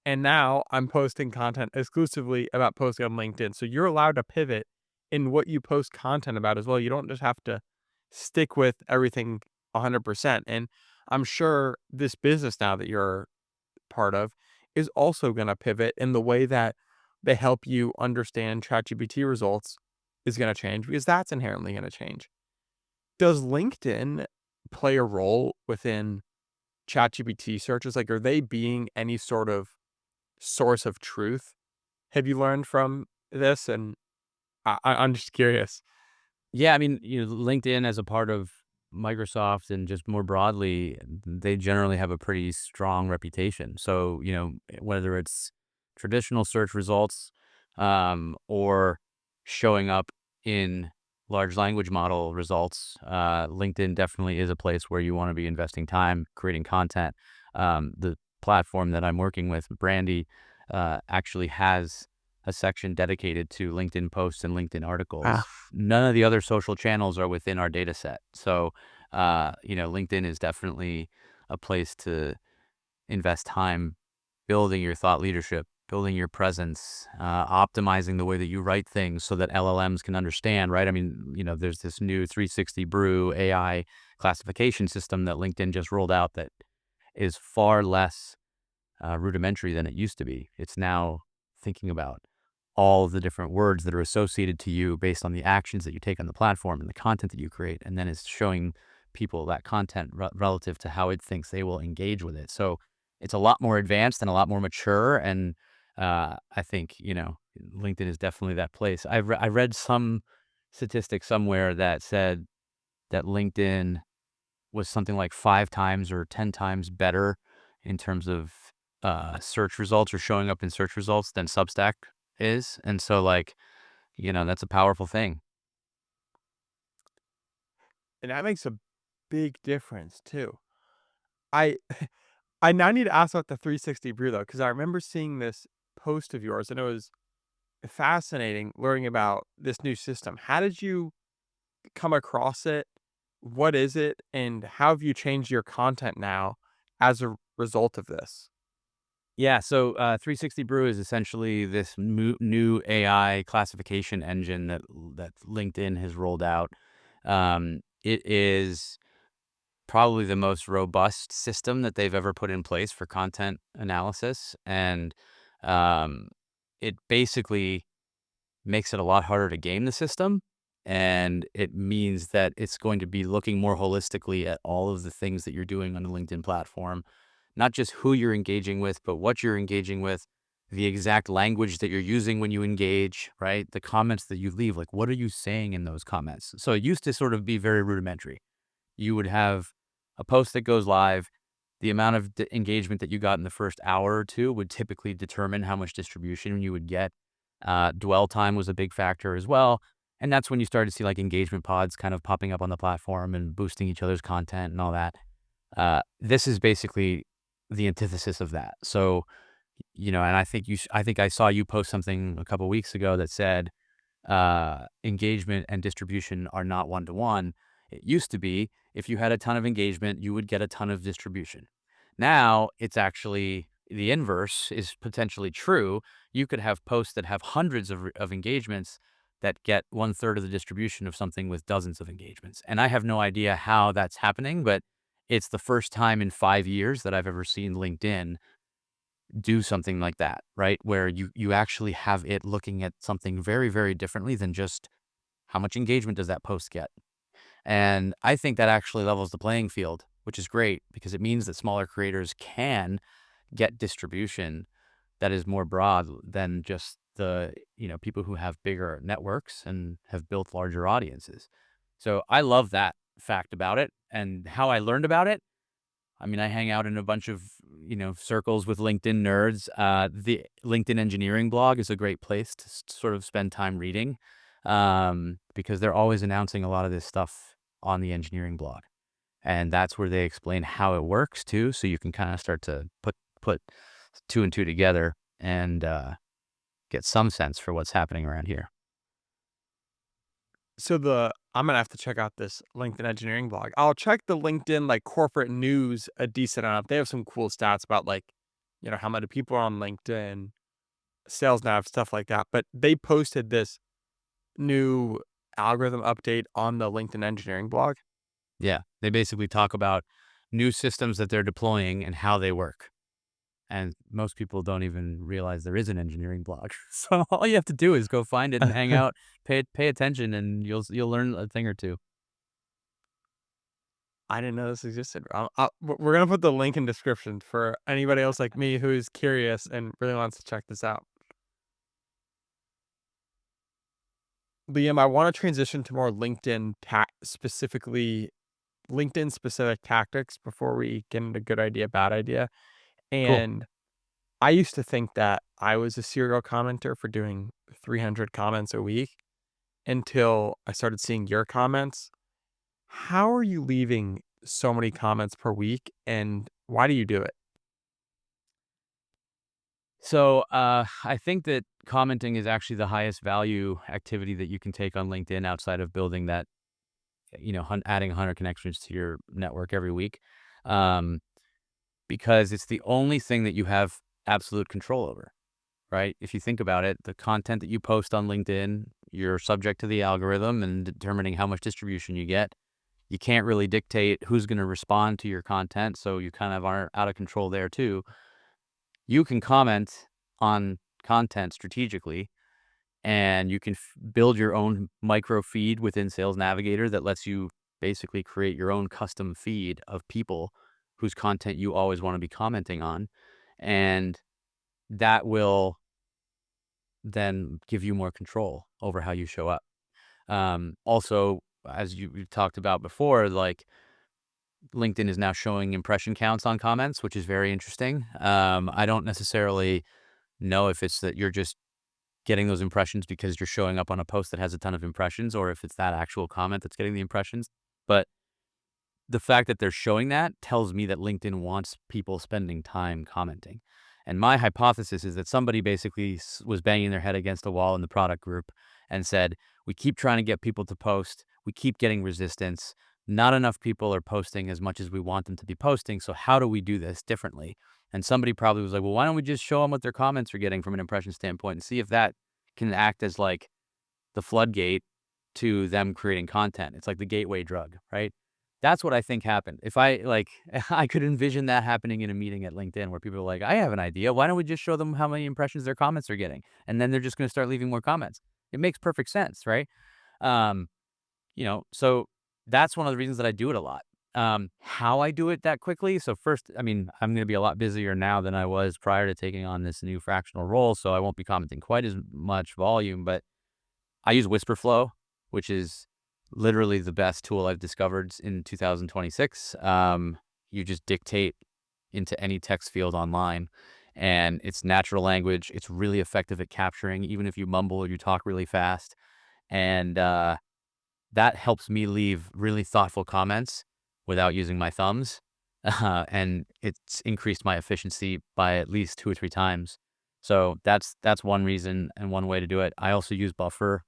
And now I'm posting content exclusively about posting on LinkedIn. So you're allowed to pivot in what you post content about as well. You don't just have to stick with everything 100%. And I'm sure this business now that you're part of is also going to pivot in the way that they help you understand ChatGPT results is going to change because that's inherently going to change. Does LinkedIn play a role within ChatGPT searches? Like, are they being any sort of source of truth? Have you learned from this? And I'm just curious. Yeah, I mean, LinkedIn as a part of Microsoft and just more broadly, they generally have a pretty strong reputation. So, whether it's traditional search results, or showing up in large language model results, LinkedIn definitely is a place where you want to be investing time creating content. The platform that I'm working with, Brandy, actually has a section dedicated to LinkedIn posts and LinkedIn Ah, articles. None of the other social channels are within our data set. So, LinkedIn is definitely a place to invest time building your thought leadership, building your presence, optimizing the way that you write things so that LLMs can understand, right? I mean, there's this new 360 Brew AI classification system that LinkedIn just rolled out that is far less rudimentary than it used to be. It's now thinking about all of the different words that are associated to you based on the actions that you take on the platform and the content that you create, and then it's showing people that content relative to how it thinks they will engage with it. So it's a lot more advanced and a lot more mature, and I think LinkedIn is definitely that place. I read some statistic somewhere that said that LinkedIn was something like 5 times or 10 times better in terms of, search results or showing up in search results than Substack is, and so, like, that's a powerful thing. and that makes a big difference too. I I now need to ask about the 360 brew though, because I remember seeing this post of yours and it was fascinating learning about this new system. How did you come across it? What is it? And how have you changed your content now as a result of this? Yeah, so, 360 Brew is essentially this new AI classification engine that LinkedIn has rolled out. It is probably the most robust system that they've ever put in place for content analysis, and, um, it basically makes it a lot harder to game the system, and it means that it's going to be looking more holistically at all of the things that you're doing on the LinkedIn platform, not just who you're engaging with, but what you're engaging with, the exact language that you're using when you engage, right? The comments that you leave, like, what are you saying in those comments? So it used to sort of be very rudimentary. You would have a post that goes live. The amount of engagement that you got in the first hour or two would typically determine how much distribution you would get. Dwell time was a big factor as well. And that's when you started to see like engagement pods kind of popping up on the platform and boosting each other's content and all that. This is basically the antithesis of that. So, and I think I think I saw you post something a couple weeks ago that said engagement and distribution are not one to one. It used to be if you had a ton of engagement, you would get a ton of distribution. Now it's actually the inverse is potentially true. You could have posts that have hundreds of engagements that get one third of the distribution of something with dozens of engagements. And I have no idea how that's happening, but it's the first time in 5 years that I've ever seen LinkedIn do something like that, right? Where you actually have it looking at something very, very differently than just how much engagement does that post get? And I think that actually levels the playing field, which is great because it means that smaller creators can get distribution that is more broad than just the, people who have bigger networks and have built larger audiences. So I love that fact about it and how I learned about it. I mean, I hang out in a bunch of, circles with LinkedIn nerds. The LinkedIn engineering blog is a great place to sort of spend time reading, because they're always announcing a lot of this stuff on the engineering blog. And that's where they explain how it works too. So you can kind of start to put two and two together and get some sense for what's happening around here. So I'm gonna have to check out this LinkedIn engineering blog. I'll check the LinkedIn like corporate news a decent amount. They have some cool stats about like, how many people are on LinkedIn, sales nav, stuff like that. But they posted this new algorithm update on the LinkedIn engineering blog. Yeah. They basically talk about new systems that they're deploying and how they work. And most people don't even realize there is an engineering blog. So all you have to do is go find it and hang out, pay attention, and you'll learn a thing or two. I didn't know this existed. We're gonna put the link in description for anybody else like me who's curious and really wants to check this out. Liam, I want to transition to more LinkedIn specifically LinkedIn specific tactics before we get into good idea, bad idea. Cool. And I used to think that I was a serial commenter for doing 300 comments a week until I started seeing your comments. How are you leaving so many comments per week, and why do you do it? So I think that commenting is actually the highest value activity that you can take on LinkedIn outside of building that, adding 100 connections to your network every week, um, because it's the only thing that you have absolute control over, right? If you think about it, the content that you post on LinkedIn, you're subject to the algorithm and determining how much distribution you get. You can't really dictate who's going to respond to your content, so you kind of are out of control there too. You can comment on content strategically, and you can build your own micro feed within Sales Navigator that lets you basically create your own custom feed of people whose content you always want to be commenting on. And that will then give you more control over how you show up. Also, as you talked about before, like LinkedIn is now showing impression counts on comments, which is very interesting. I don't necessarily know if it's that you're just getting those impressions because you're showing up on a post that has a ton of impressions, or if it's that actual comment that's getting the impressions. But the fact that they're showing that tells me that LinkedIn wants people spending time commenting. And my hypothesis is that somebody basically was banging their head against a wall in the product group and said, we keep trying to get people to post. We keep getting resistance. Not enough people are posting as much as we want them to be posting. So how do we do this differently? And somebody probably was like, well, why don't we just show them what their comments are getting from an impression standpoint and see if that can act as like the floodgate to them creating content. It's like the gateway drug, right? That's what I think happened. If I like, I could envision that happening in a meeting at LinkedIn where people are like, I have an idea. Why don't we just show them how many impressions their comments are getting? And then they're just going to start leaving more comments. It makes perfect sense, right? Um, so that's one of the reasons that I do it a lot. How I do it that quickly. So first, I mean, I'm going to be a lot busier now than I was prior to taking on this new fractional role. So I won't be commenting quite as much volume, but I use Whisperflow, which is literally the best tool I've discovered in 2026. You just dictate into any text field online, and it's natural language. It's really effective at capturing, even if you mumble or you talk really fast. And that helps me leave really thoughtful comments without using my thumbs. And it's increased my efficiency by at least 2 or 3 times. So that's one reason and one way to do it. I also use Buffer,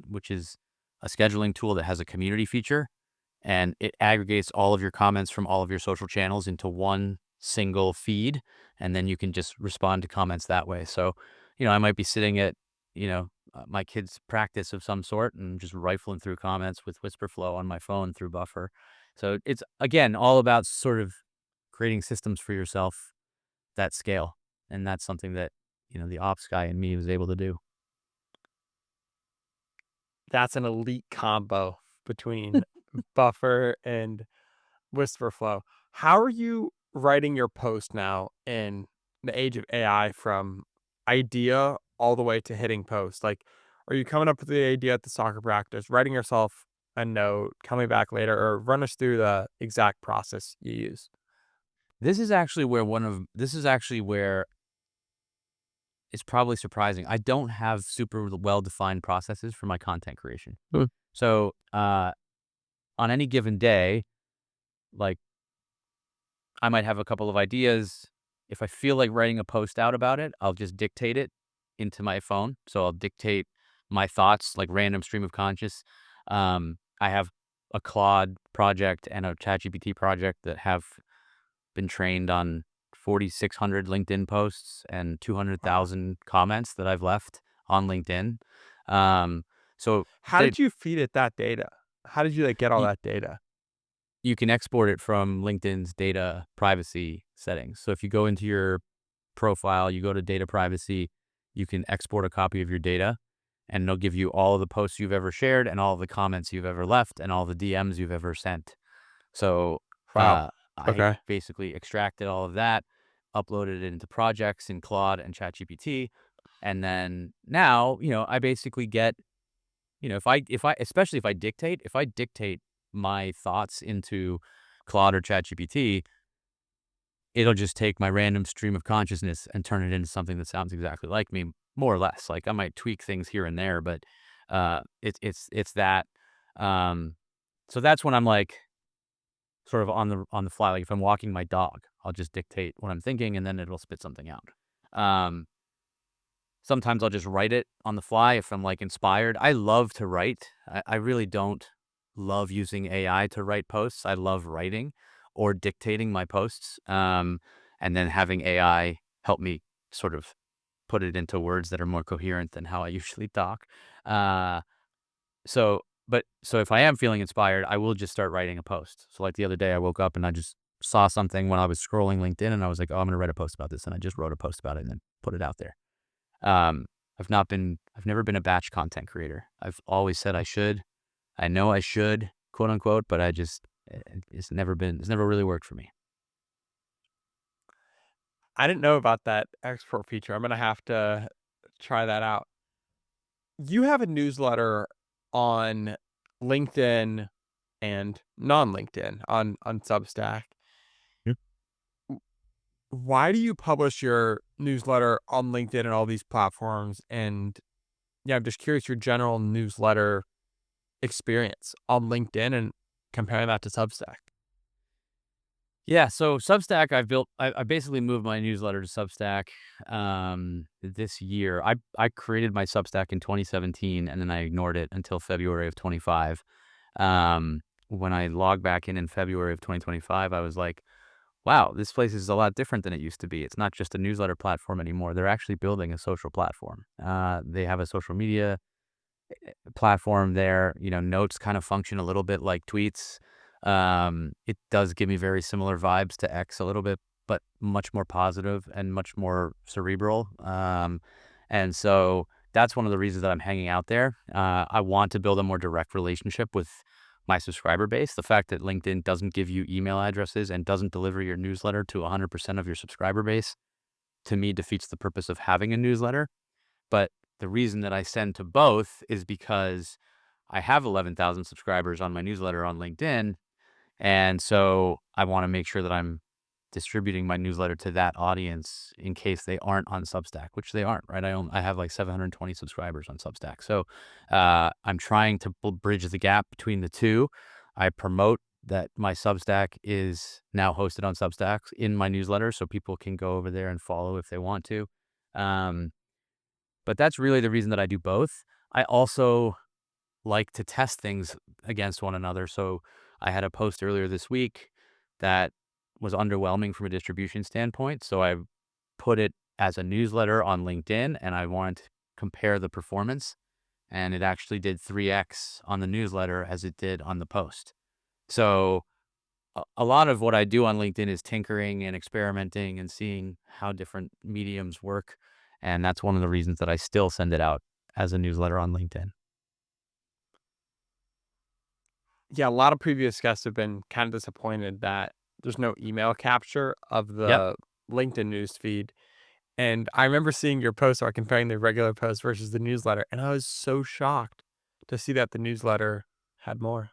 which is a scheduling tool that has a community feature, and it aggregates all of your comments from all of your social channels into one single feed, and then you can just respond to comments that way. So, I might be sitting at, my kid's practice of some sort and just rifling through comments with Whisperflow on my phone through Buffer. So it's again all about sort of creating systems for yourself that scale, and that's something that the ops guy in me was able to do. That's an elite combo between Buffer and Whisperflow. How are you writing your post now in the age of AI from idea all the way to hitting post? Like, are you coming up with the idea at the soccer practice, writing yourself a note, coming back later, or run us through the exact process you use? This is actually where it's probably surprising. I don't have super well-defined processes for my content creation. Hmm. So, on any given day, like, I might have a couple of ideas. If I feel like writing a post out about it, I'll just dictate it into my phone. So I'll dictate my thoughts, like random stream of conscious. I have a Claude project and a ChatGPT project that have been trained on 4,600 LinkedIn posts and Wow. 200,000 comments that I've left on LinkedIn. Um, so How they, did you feed it that data? How did you like get all you, that data? you can export it from LinkedIn's data privacy settings. So if you go into your profile, you go to data privacy, you can export a copy of your data, and it'll give you all of the posts you've ever shared and all of the comments you've ever left and all the DMs you've ever sent. So Wow. I Okay. basically extracted all of that, uploaded it into projects in Claude and ChatGPT, and then now, I basically get, if I especially if I dictate my thoughts into Claude or ChatGPT, it'll just take my random stream of consciousness and turn it into something that sounds exactly like me, more or less. Like I might tweak things here and there, but it's that. Um, so that's when I'm like sort of on the fly. Like if I'm walking my dog, I'll just dictate what I'm thinking, and then it'll spit something out. Um, Sometimes I'll just write it on the fly if I'm like inspired. I love to write. I really don't love using AI to write posts. I love writing or dictating my posts, and then having AI help me sort of put it into words that are more coherent than how I usually talk. Uh, so if I am feeling inspired, I will just start writing a post. So like the other day, I woke up and I just saw something when I was scrolling LinkedIn, and I was like, "Oh, I'm gonna write a post about this," and I just wrote a post about it and then put it out there. Um, I've never been a batch content creator. I've always said I should. I know I should, quote unquote, but it's never really worked for me. I didn't know about that export feature. I'm gonna have to try that out. You have a newsletter on LinkedIn and non-LinkedIn on Substack. Yep. Why do you publish your newsletter on LinkedIn and all these platforms? And yeah, I'm just curious your general newsletter experience on LinkedIn and comparing that to Substack. Yeah, so Substack, I basically moved my newsletter to Substack this year. I created my Substack in 2017, and then I ignored it until February of 25. When I logged back in February of 2025, I was like, wow, this place is a lot different than it used to be. It's not just a newsletter platform anymore. They're actually building a social platform. They have a social media platform there. Notes kind of function a little bit like tweets. It does give me very similar vibes to X a little bit, but much more positive and much more cerebral. And so that's one of the reasons that I'm hanging out there. I want to build a more direct relationship with my subscriber base. The fact that LinkedIn doesn't give you email addresses and doesn't deliver your newsletter to 100% of your subscriber base, to me defeats the purpose of having a newsletter. But the reason that I send to both is because I have 11,000 subscribers on my newsletter on LinkedIn. And so I want to make sure that I'm distributing my newsletter to that audience in case they aren't on Substack, which they aren't, right? I have like 720 subscribers on Substack. So I'm trying to bridge the gap between the two. I promote that my Substack is now hosted on Substack in my newsletter, so people can go over there and follow if they want to. Um, but that's really the reason that I do both. I also like to test things against one another. So I had a post earlier this week that was underwhelming from a distribution standpoint. So I put it as a newsletter on LinkedIn, and I wanted to compare the performance. And it actually did 3x on the newsletter as it did on the post. So a lot of what I do on LinkedIn is tinkering and experimenting and seeing how different mediums work. And that's one of the reasons that I still send it out as a newsletter on LinkedIn. Yeah, a lot of previous guests have been kind of disappointed that there's no email capture of Yep. the LinkedIn news feed. And I remember seeing your post or comparing the regular post versus the newsletter, and I was so shocked to see that the newsletter had more.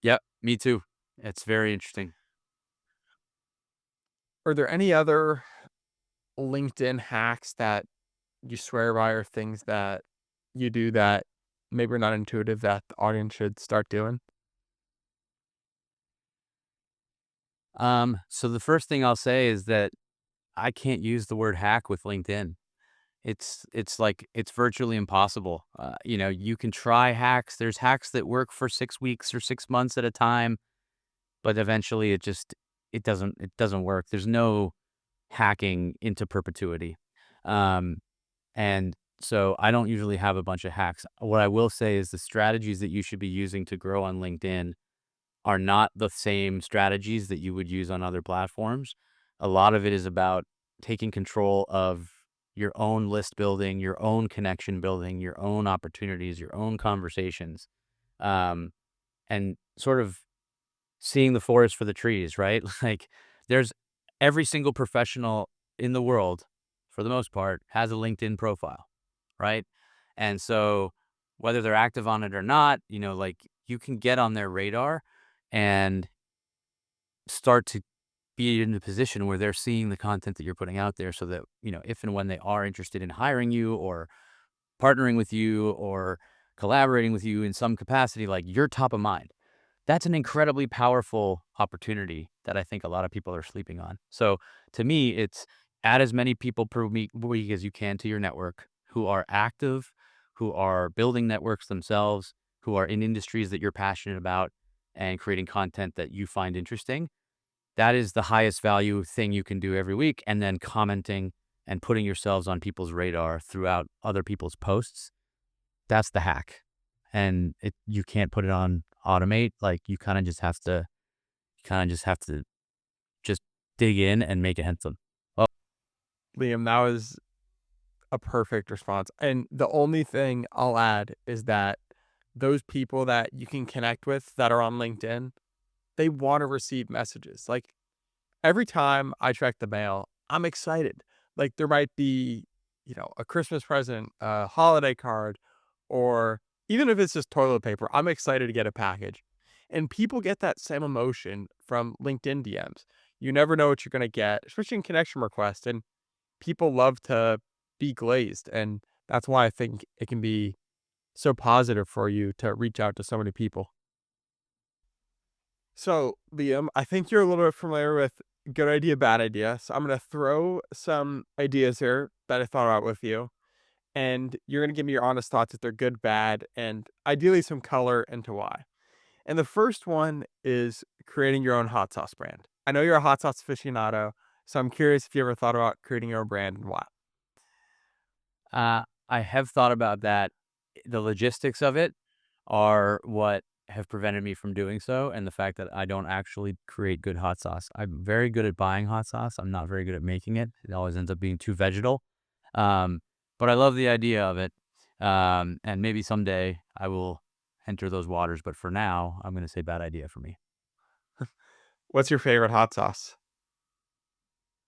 Yep. Me too. It's very interesting. Are there any other LinkedIn hacks that you swear by or things that you do that maybe are not intuitive that the audience should start doing? So the first thing I'll say is that I can't use the word hack with LinkedIn. It's like it's virtually impossible. You can try hacks. There's hacks that work for 6 weeks or 6 months at a time, but eventually it doesn't work. There's no hacking into perpetuity. Um, and so I don't usually have a bunch of hacks. What I will say is the strategies that you should be using to grow on LinkedIn are not the same strategies that you would use on other platforms. A lot of it is about taking control of your own list building, your own connection building, your own opportunities, your own conversations, um, and sort of seeing the forest for the trees, right? Like there's every single professional in the world, for the most part, has a LinkedIn profile, right? And so whether they're active on it or not, like you can get on their radar and start to be in a position where they're seeing the content that you're putting out there so that, if and when they are interested in hiring you or partnering with you or collaborating with you in some capacity, like you're top of mind. That's an incredibly powerful opportunity that I think a lot of people are sleeping on. So to me, it's add as many people per week as you can to your network who are active, who are building networks themselves, who are in industries that you're passionate about and creating content that you find interesting. That is the highest value thing you can do every week. And then commenting and putting yourselves on people's radar throughout other people's posts. That's the hack. And you can't put it on automate. Like you kind of just have to just dig in and make it handsome. Oh, Liam, that was a perfect response. And the only thing I'll add is that those people that you can connect with that are on LinkedIn, they want to receive messages. Like every time I check the mail, I'm excited. Like there might be, a Christmas present, a holiday card, or even if it's just toilet paper, I'm excited to get a package. And people get that same emotion from LinkedIn DMs. You never know what you're going to get, especially in connection requests. And people love to be glazed. And that's why I think it can be so positive for you to reach out to so many people. So, Liam, I think you're a little bit familiar with good idea, bad idea. So I'm going to throw some ideas here that I thought about with you. And you're going to give me your honest thoughts if they're good, bad, and ideally some color into why. And the first one is creating your own hot sauce brand. I know you're a hot sauce aficionado, so I'm curious if you ever thought about creating your own brand and why. I have thought about that. The logistics of it are what have prevented me from doing so, and the fact that I don't actually create good hot sauce. I'm very good at buying hot sauce. I'm not very good at making it. It always ends up being too vegetal. Um, but I love the idea of it. And maybe someday I will enter those waters. But for now, I'm going to say bad idea for me. What's your favorite hot sauce?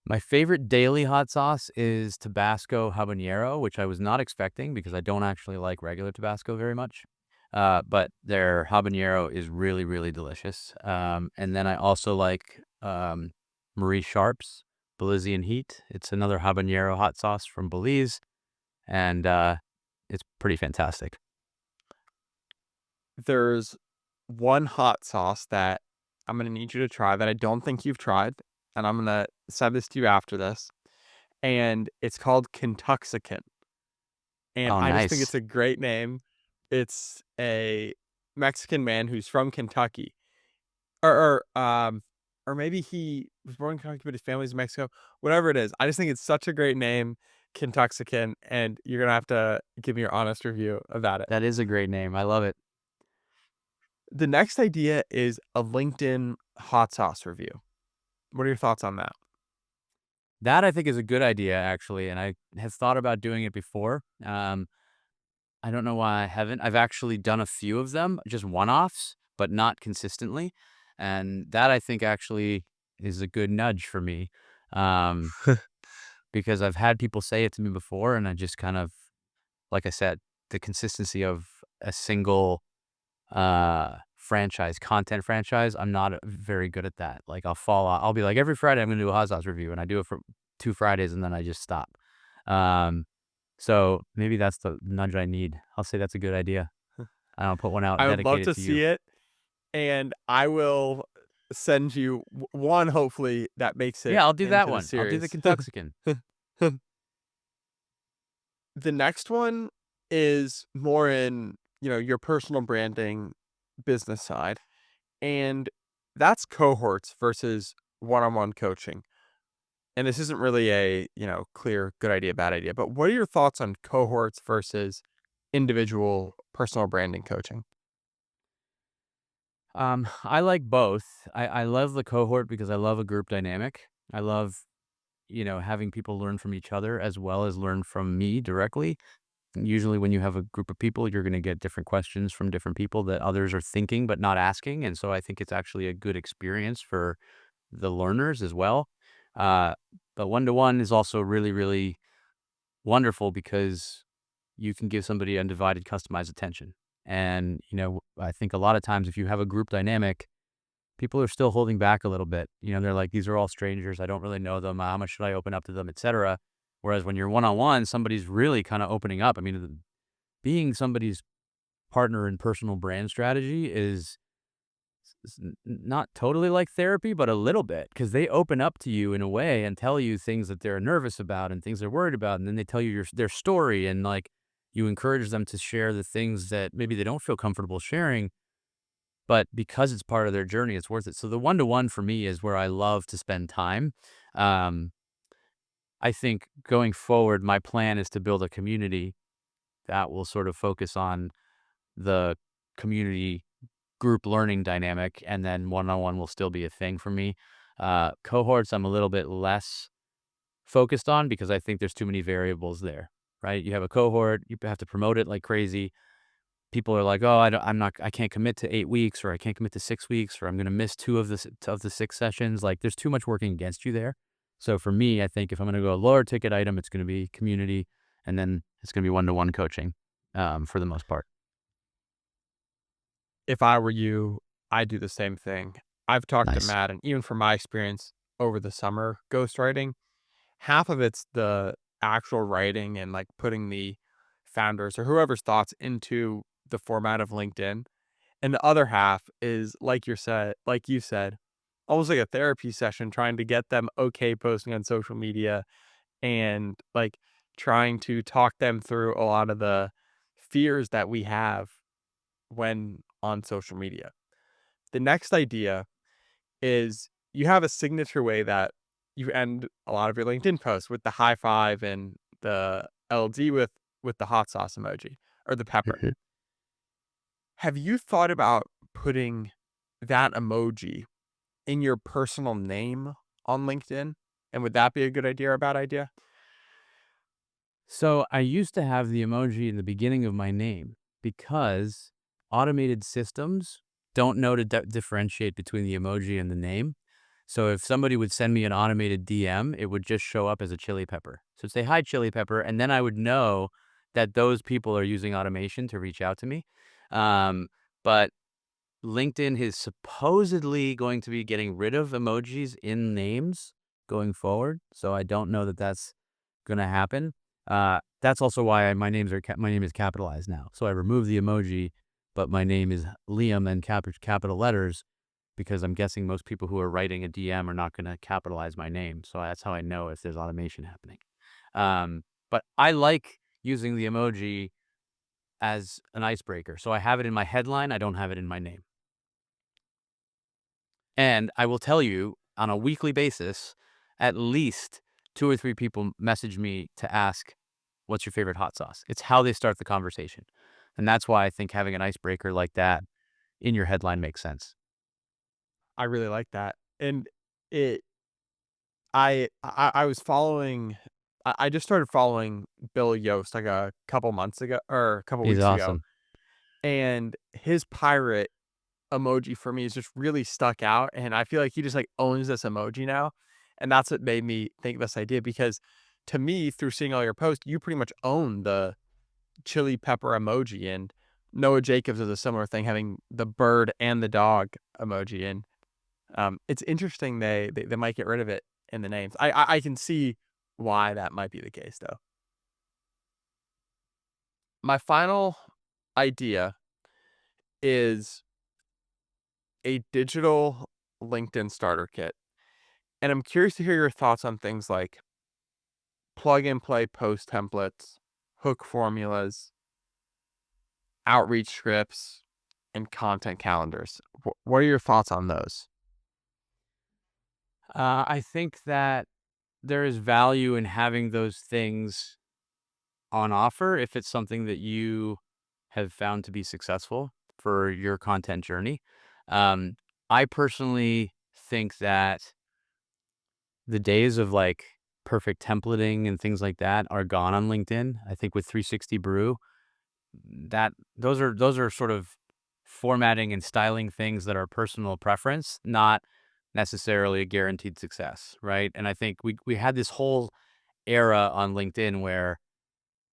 My favorite daily hot sauce is Tabasco habanero, which I was not expecting because I don't actually like regular Tabasco very much. But their habanero is really, really delicious. And then I also like Marie Sharp's Belizean Heat. It's another habanero hot sauce from Belize, and it's pretty fantastic. There's one hot sauce that I'm going to need you to try that I don't think you've tried, and I'm going to send this to you after this. And it's called Kentuxican. And Oh, I just think it's nice. a great name. It's a Mexican man who's from Kentucky, or maybe he was born in Kentucky, but his family's in Mexico. Whatever it is, I just think it's such a great name, Kentuxican, and you're gonna have to give me your honest review about it. That is a great name. I love it. The next idea is a LinkedIn hot sauce review. What are your thoughts on that? That I think is a good idea, actually, and I have thought about doing it before. I don't know why I haven't. I've actually done a few of them, just one-offs, but not consistently. And that I think actually is a good nudge for me. Um, because I've had people say it to me before, and I just kind of, like I said, the consistency of a single content franchise, I'm not very good at that. Like I'll fall out. I'll be like, every Friday I'm gonna do a hot sauce review, and I do it for 2 Fridays and then I just stop. Um, so maybe that's the nudge I need. I'll say that's a good idea. I'll put one out I would love dedicated to to you. see it, and I will send you one, hopefully, that makes it Yeah, I'll do that into the one. I'll do the series. Kentuxican. The next one is more in, your personal branding business side, and that's cohorts versus one-on-one coaching. And this isn't really a, clear good idea, bad idea, but what are your thoughts on cohorts versus individual personal branding coaching? I like both. I love the cohort because I love a group dynamic. I love, having people learn from each other as well as learn from me directly. Usually, when you have a group of people, you're going to get different questions from different people that others are thinking but not asking. And so I think it's actually a good experience for the learners as well. Uh, but one to one is also really, really wonderful because you can give somebody undivided, customized attention. And, I think a lot of times if you have a group dynamic, people are still holding back a little bit. They're like, these are all strangers. I don't really know them. How much should I open up to them, etc. Whereas when you're one on one, somebody's really kind of opening up. I mean, being somebody's partner in personal brand strategy is not totally like therapy, but a little bit, because they open up to you in a way and tell you things that they're nervous about and things they're worried about. And then they tell you their story, and like you encourage them to share the things that maybe they don't feel comfortable sharing. But because it's part of their journey, it's worth it. So the one-to-one for me is where I love to spend time. Um, I think going forward, my plan is to build a community that will sort of focus on the community group learning dynamic, and then one-on-one will still be a thing for me. Cohorts, I'm a little bit less focused on because I think there's too many variables there, right? You have a cohort, you have to promote it like crazy. People are like, "Oh, I can't commit to 8 weeks, or I can't commit to 6 weeks, or I'm going to miss two of the 6 sessions." Like, there's too much working against you there. So for me, I think if I'm going to go a lower ticket item, it's going to be community, and then it's going to be one-to-one coaching, for the most part. If I were you, I'd do the same thing. I've talked to Nice. Matt, and even from my experience over the summer ghostwriting, half of it's the actual writing and like putting the founders or whoever's thoughts into the format of LinkedIn. And the other half is like you said, almost like a therapy session, trying to get them okay posting on social media and like trying to talk them through a lot of the fears that we have when on social media. The next idea is you have a signature way that you end a lot of your LinkedIn posts with the high five and the LD with the hot sauce emoji or the pepper. Mhm. Have you thought about putting that emoji in your personal name on LinkedIn? And would that be a good idea or a bad idea? So I used to have the emoji in the beginning of my name because automated systems don't know to differentiate between the emoji and the name. So if somebody would send me an automated DM, it would just show up as a chili pepper. So it'd say, "Hi, chili pepper." And then I would know that those people are using automation to reach out to me. But LinkedIn is supposedly going to be getting rid of emojis in names going forward. So I don't know that that's going to happen. That's also why my name is capitalized now. So I removed the emoji, but my name is Liam and capital letters, because I'm guessing most people who are writing a DM are not going to capitalize my name. So that's how I know if there's automation happening. But I like using the emoji as an icebreaker. So I have it in my headline. I don't have it in my name. And I will tell you, on a weekly basis, at least 2 or 3 people message me to ask, "What's your favorite hot sauce?" It's how they start the conversation. And that's why I think having an icebreaker like that in your headline makes sense. I really like that. And it I was following I just started following Bill Yost like a couple months ago or a couple He's weeks ago. awesome. And his pirate emoji for me has just really stuck out, and I feel like he just, like, owns this emoji now, and that's what made me think of this idea because to me, through seeing all your posts, you pretty much own the chili pepper emoji, and Noah Jacobs is a similar thing, having the bird and the dog emoji, and, it's interesting they might get rid of it in the names. I can see why that might be the case, though. My final idea is a digital LinkedIn starter kit. And I'm curious to hear your thoughts on things like plug and play post templates, hook formulas, outreach scripts, and content calendars. What are your thoughts on those? I think that there is value in having those things on offer if it's something that you have found to be successful for your content journey. Um, I personally think that the days of like perfect templating and things like that are gone on LinkedIn. I think with 360 Brew, that those are sort of formatting and styling things that are personal preference, not necessarily a guaranteed success, right? And I think we had this whole era on LinkedIn where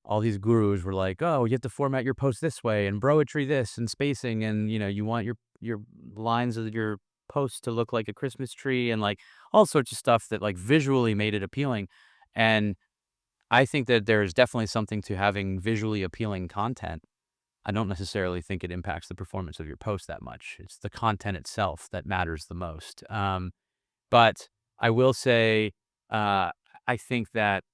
all these gurus were like, "Oh, you have to format your post this way and broetry this and spacing and, you want your lines of your post to look like a Christmas tree," and, like, all sorts of stuff that, like, visually made it appealing. And I think that there's definitely something to having visually appealing content. I don't necessarily think it impacts the performance of your post that much. It's the content itself that matters the most. But I will say, uh, I think that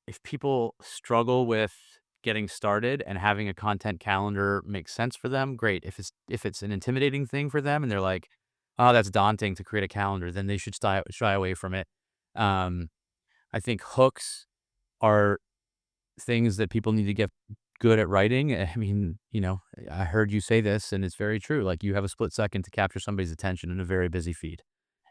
if people struggle with getting started and having a content calendar makes sense for them, great. If it's an intimidating thing for them and they're like, "Oh, that's daunting to create a calendar," then they should shy away from it. Um, I think hooks are things that people need to get good at writing. I mean, I heard you say this, and it's very true. Like, you have a split second to capture somebody's attention in a very busy feed,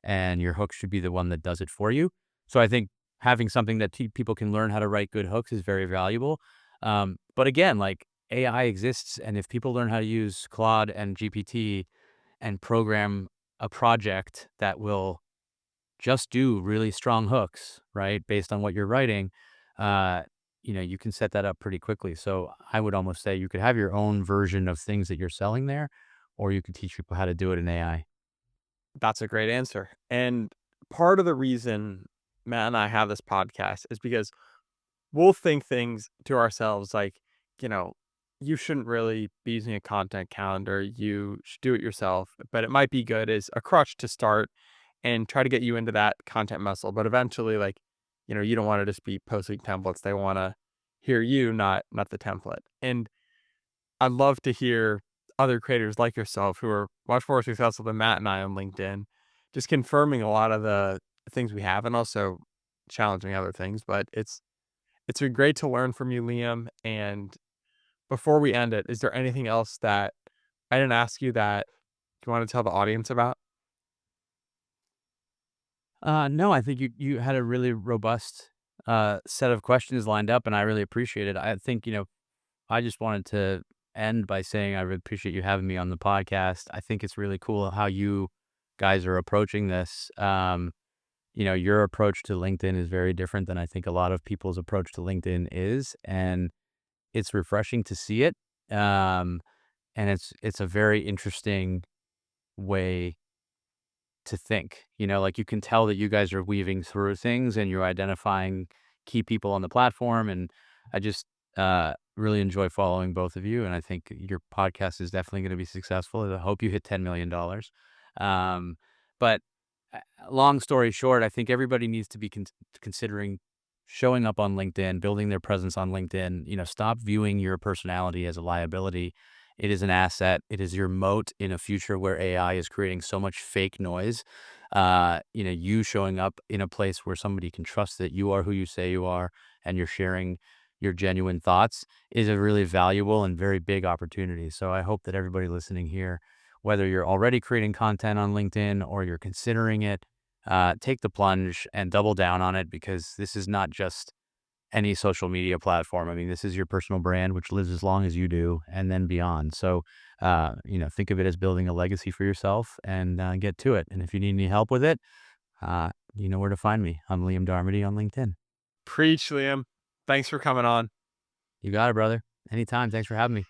and your hook should be the one that does it for you. So I think having something that people can learn how to write good hooks is very valuable. But again, like, AI exists, and if people learn how to use Claude and GPT and program a project that will just do really strong hooks, right, based on what you're writing, uh, you can set that up pretty quickly. So I would almost say you could have your own version of things that you're selling there, or you could teach people how to do it in AI. That's a great answer. And part of the reason Matt and I have this podcast is because we'll think things to ourselves like, you know, you shouldn't really be using a content calendar. You should do it yourself, but it might be good as a crutch to start and try to get you into that content muscle. But eventually, like, you don't want to just be posting templates. They want to hear you, not the template. And I'd love to hear other creators like yourself who are much more successful than Matt and I on LinkedIn, just confirming a lot of the things we have and also challenging other things. But it's been great to learn from you, Liam. And before we end it, is there anything else that I didn't ask you that you want to tell the audience about? No, I think you had a really robust set of questions lined up, and I really appreciate it. I think I just wanted to end by saying I really appreciate you having me on the podcast. I think it's really cool how you guys are approaching this. Your approach to LinkedIn is very different than I think a lot of people's approach to LinkedIn is, and it's refreshing to see it. Um, and it's a very interesting way to think. Like, you can tell that you guys are weaving through things and you're identifying key people on the platform. And I just really enjoy following both of you. And I think your podcast is definitely going to be successful. I hope you hit $10 million. But long story short, I think everybody needs to be considering showing up on LinkedIn, building their presence on LinkedIn. Stop viewing your personality as a liability. It is an asset. It is your moat in a future where AI is creating so much fake noise. You showing up in a place where somebody can trust that you are who you say you are and you're sharing your genuine thoughts is a really valuable and very big opportunity. So I hope that everybody listening here, whether you're already creating content on LinkedIn or you're considering it, take the plunge and double down on it, because this is not just any social media platform. I mean, this is your personal brand, which lives as long as you do and then beyond. So, think of it as building a legacy for yourself and get to it. And if you need any help with it, you know where to find me. I'm Liam Darmody on LinkedIn. Preach, Liam. Thanks for coming on. You got it, brother. Anytime. Thanks for having me.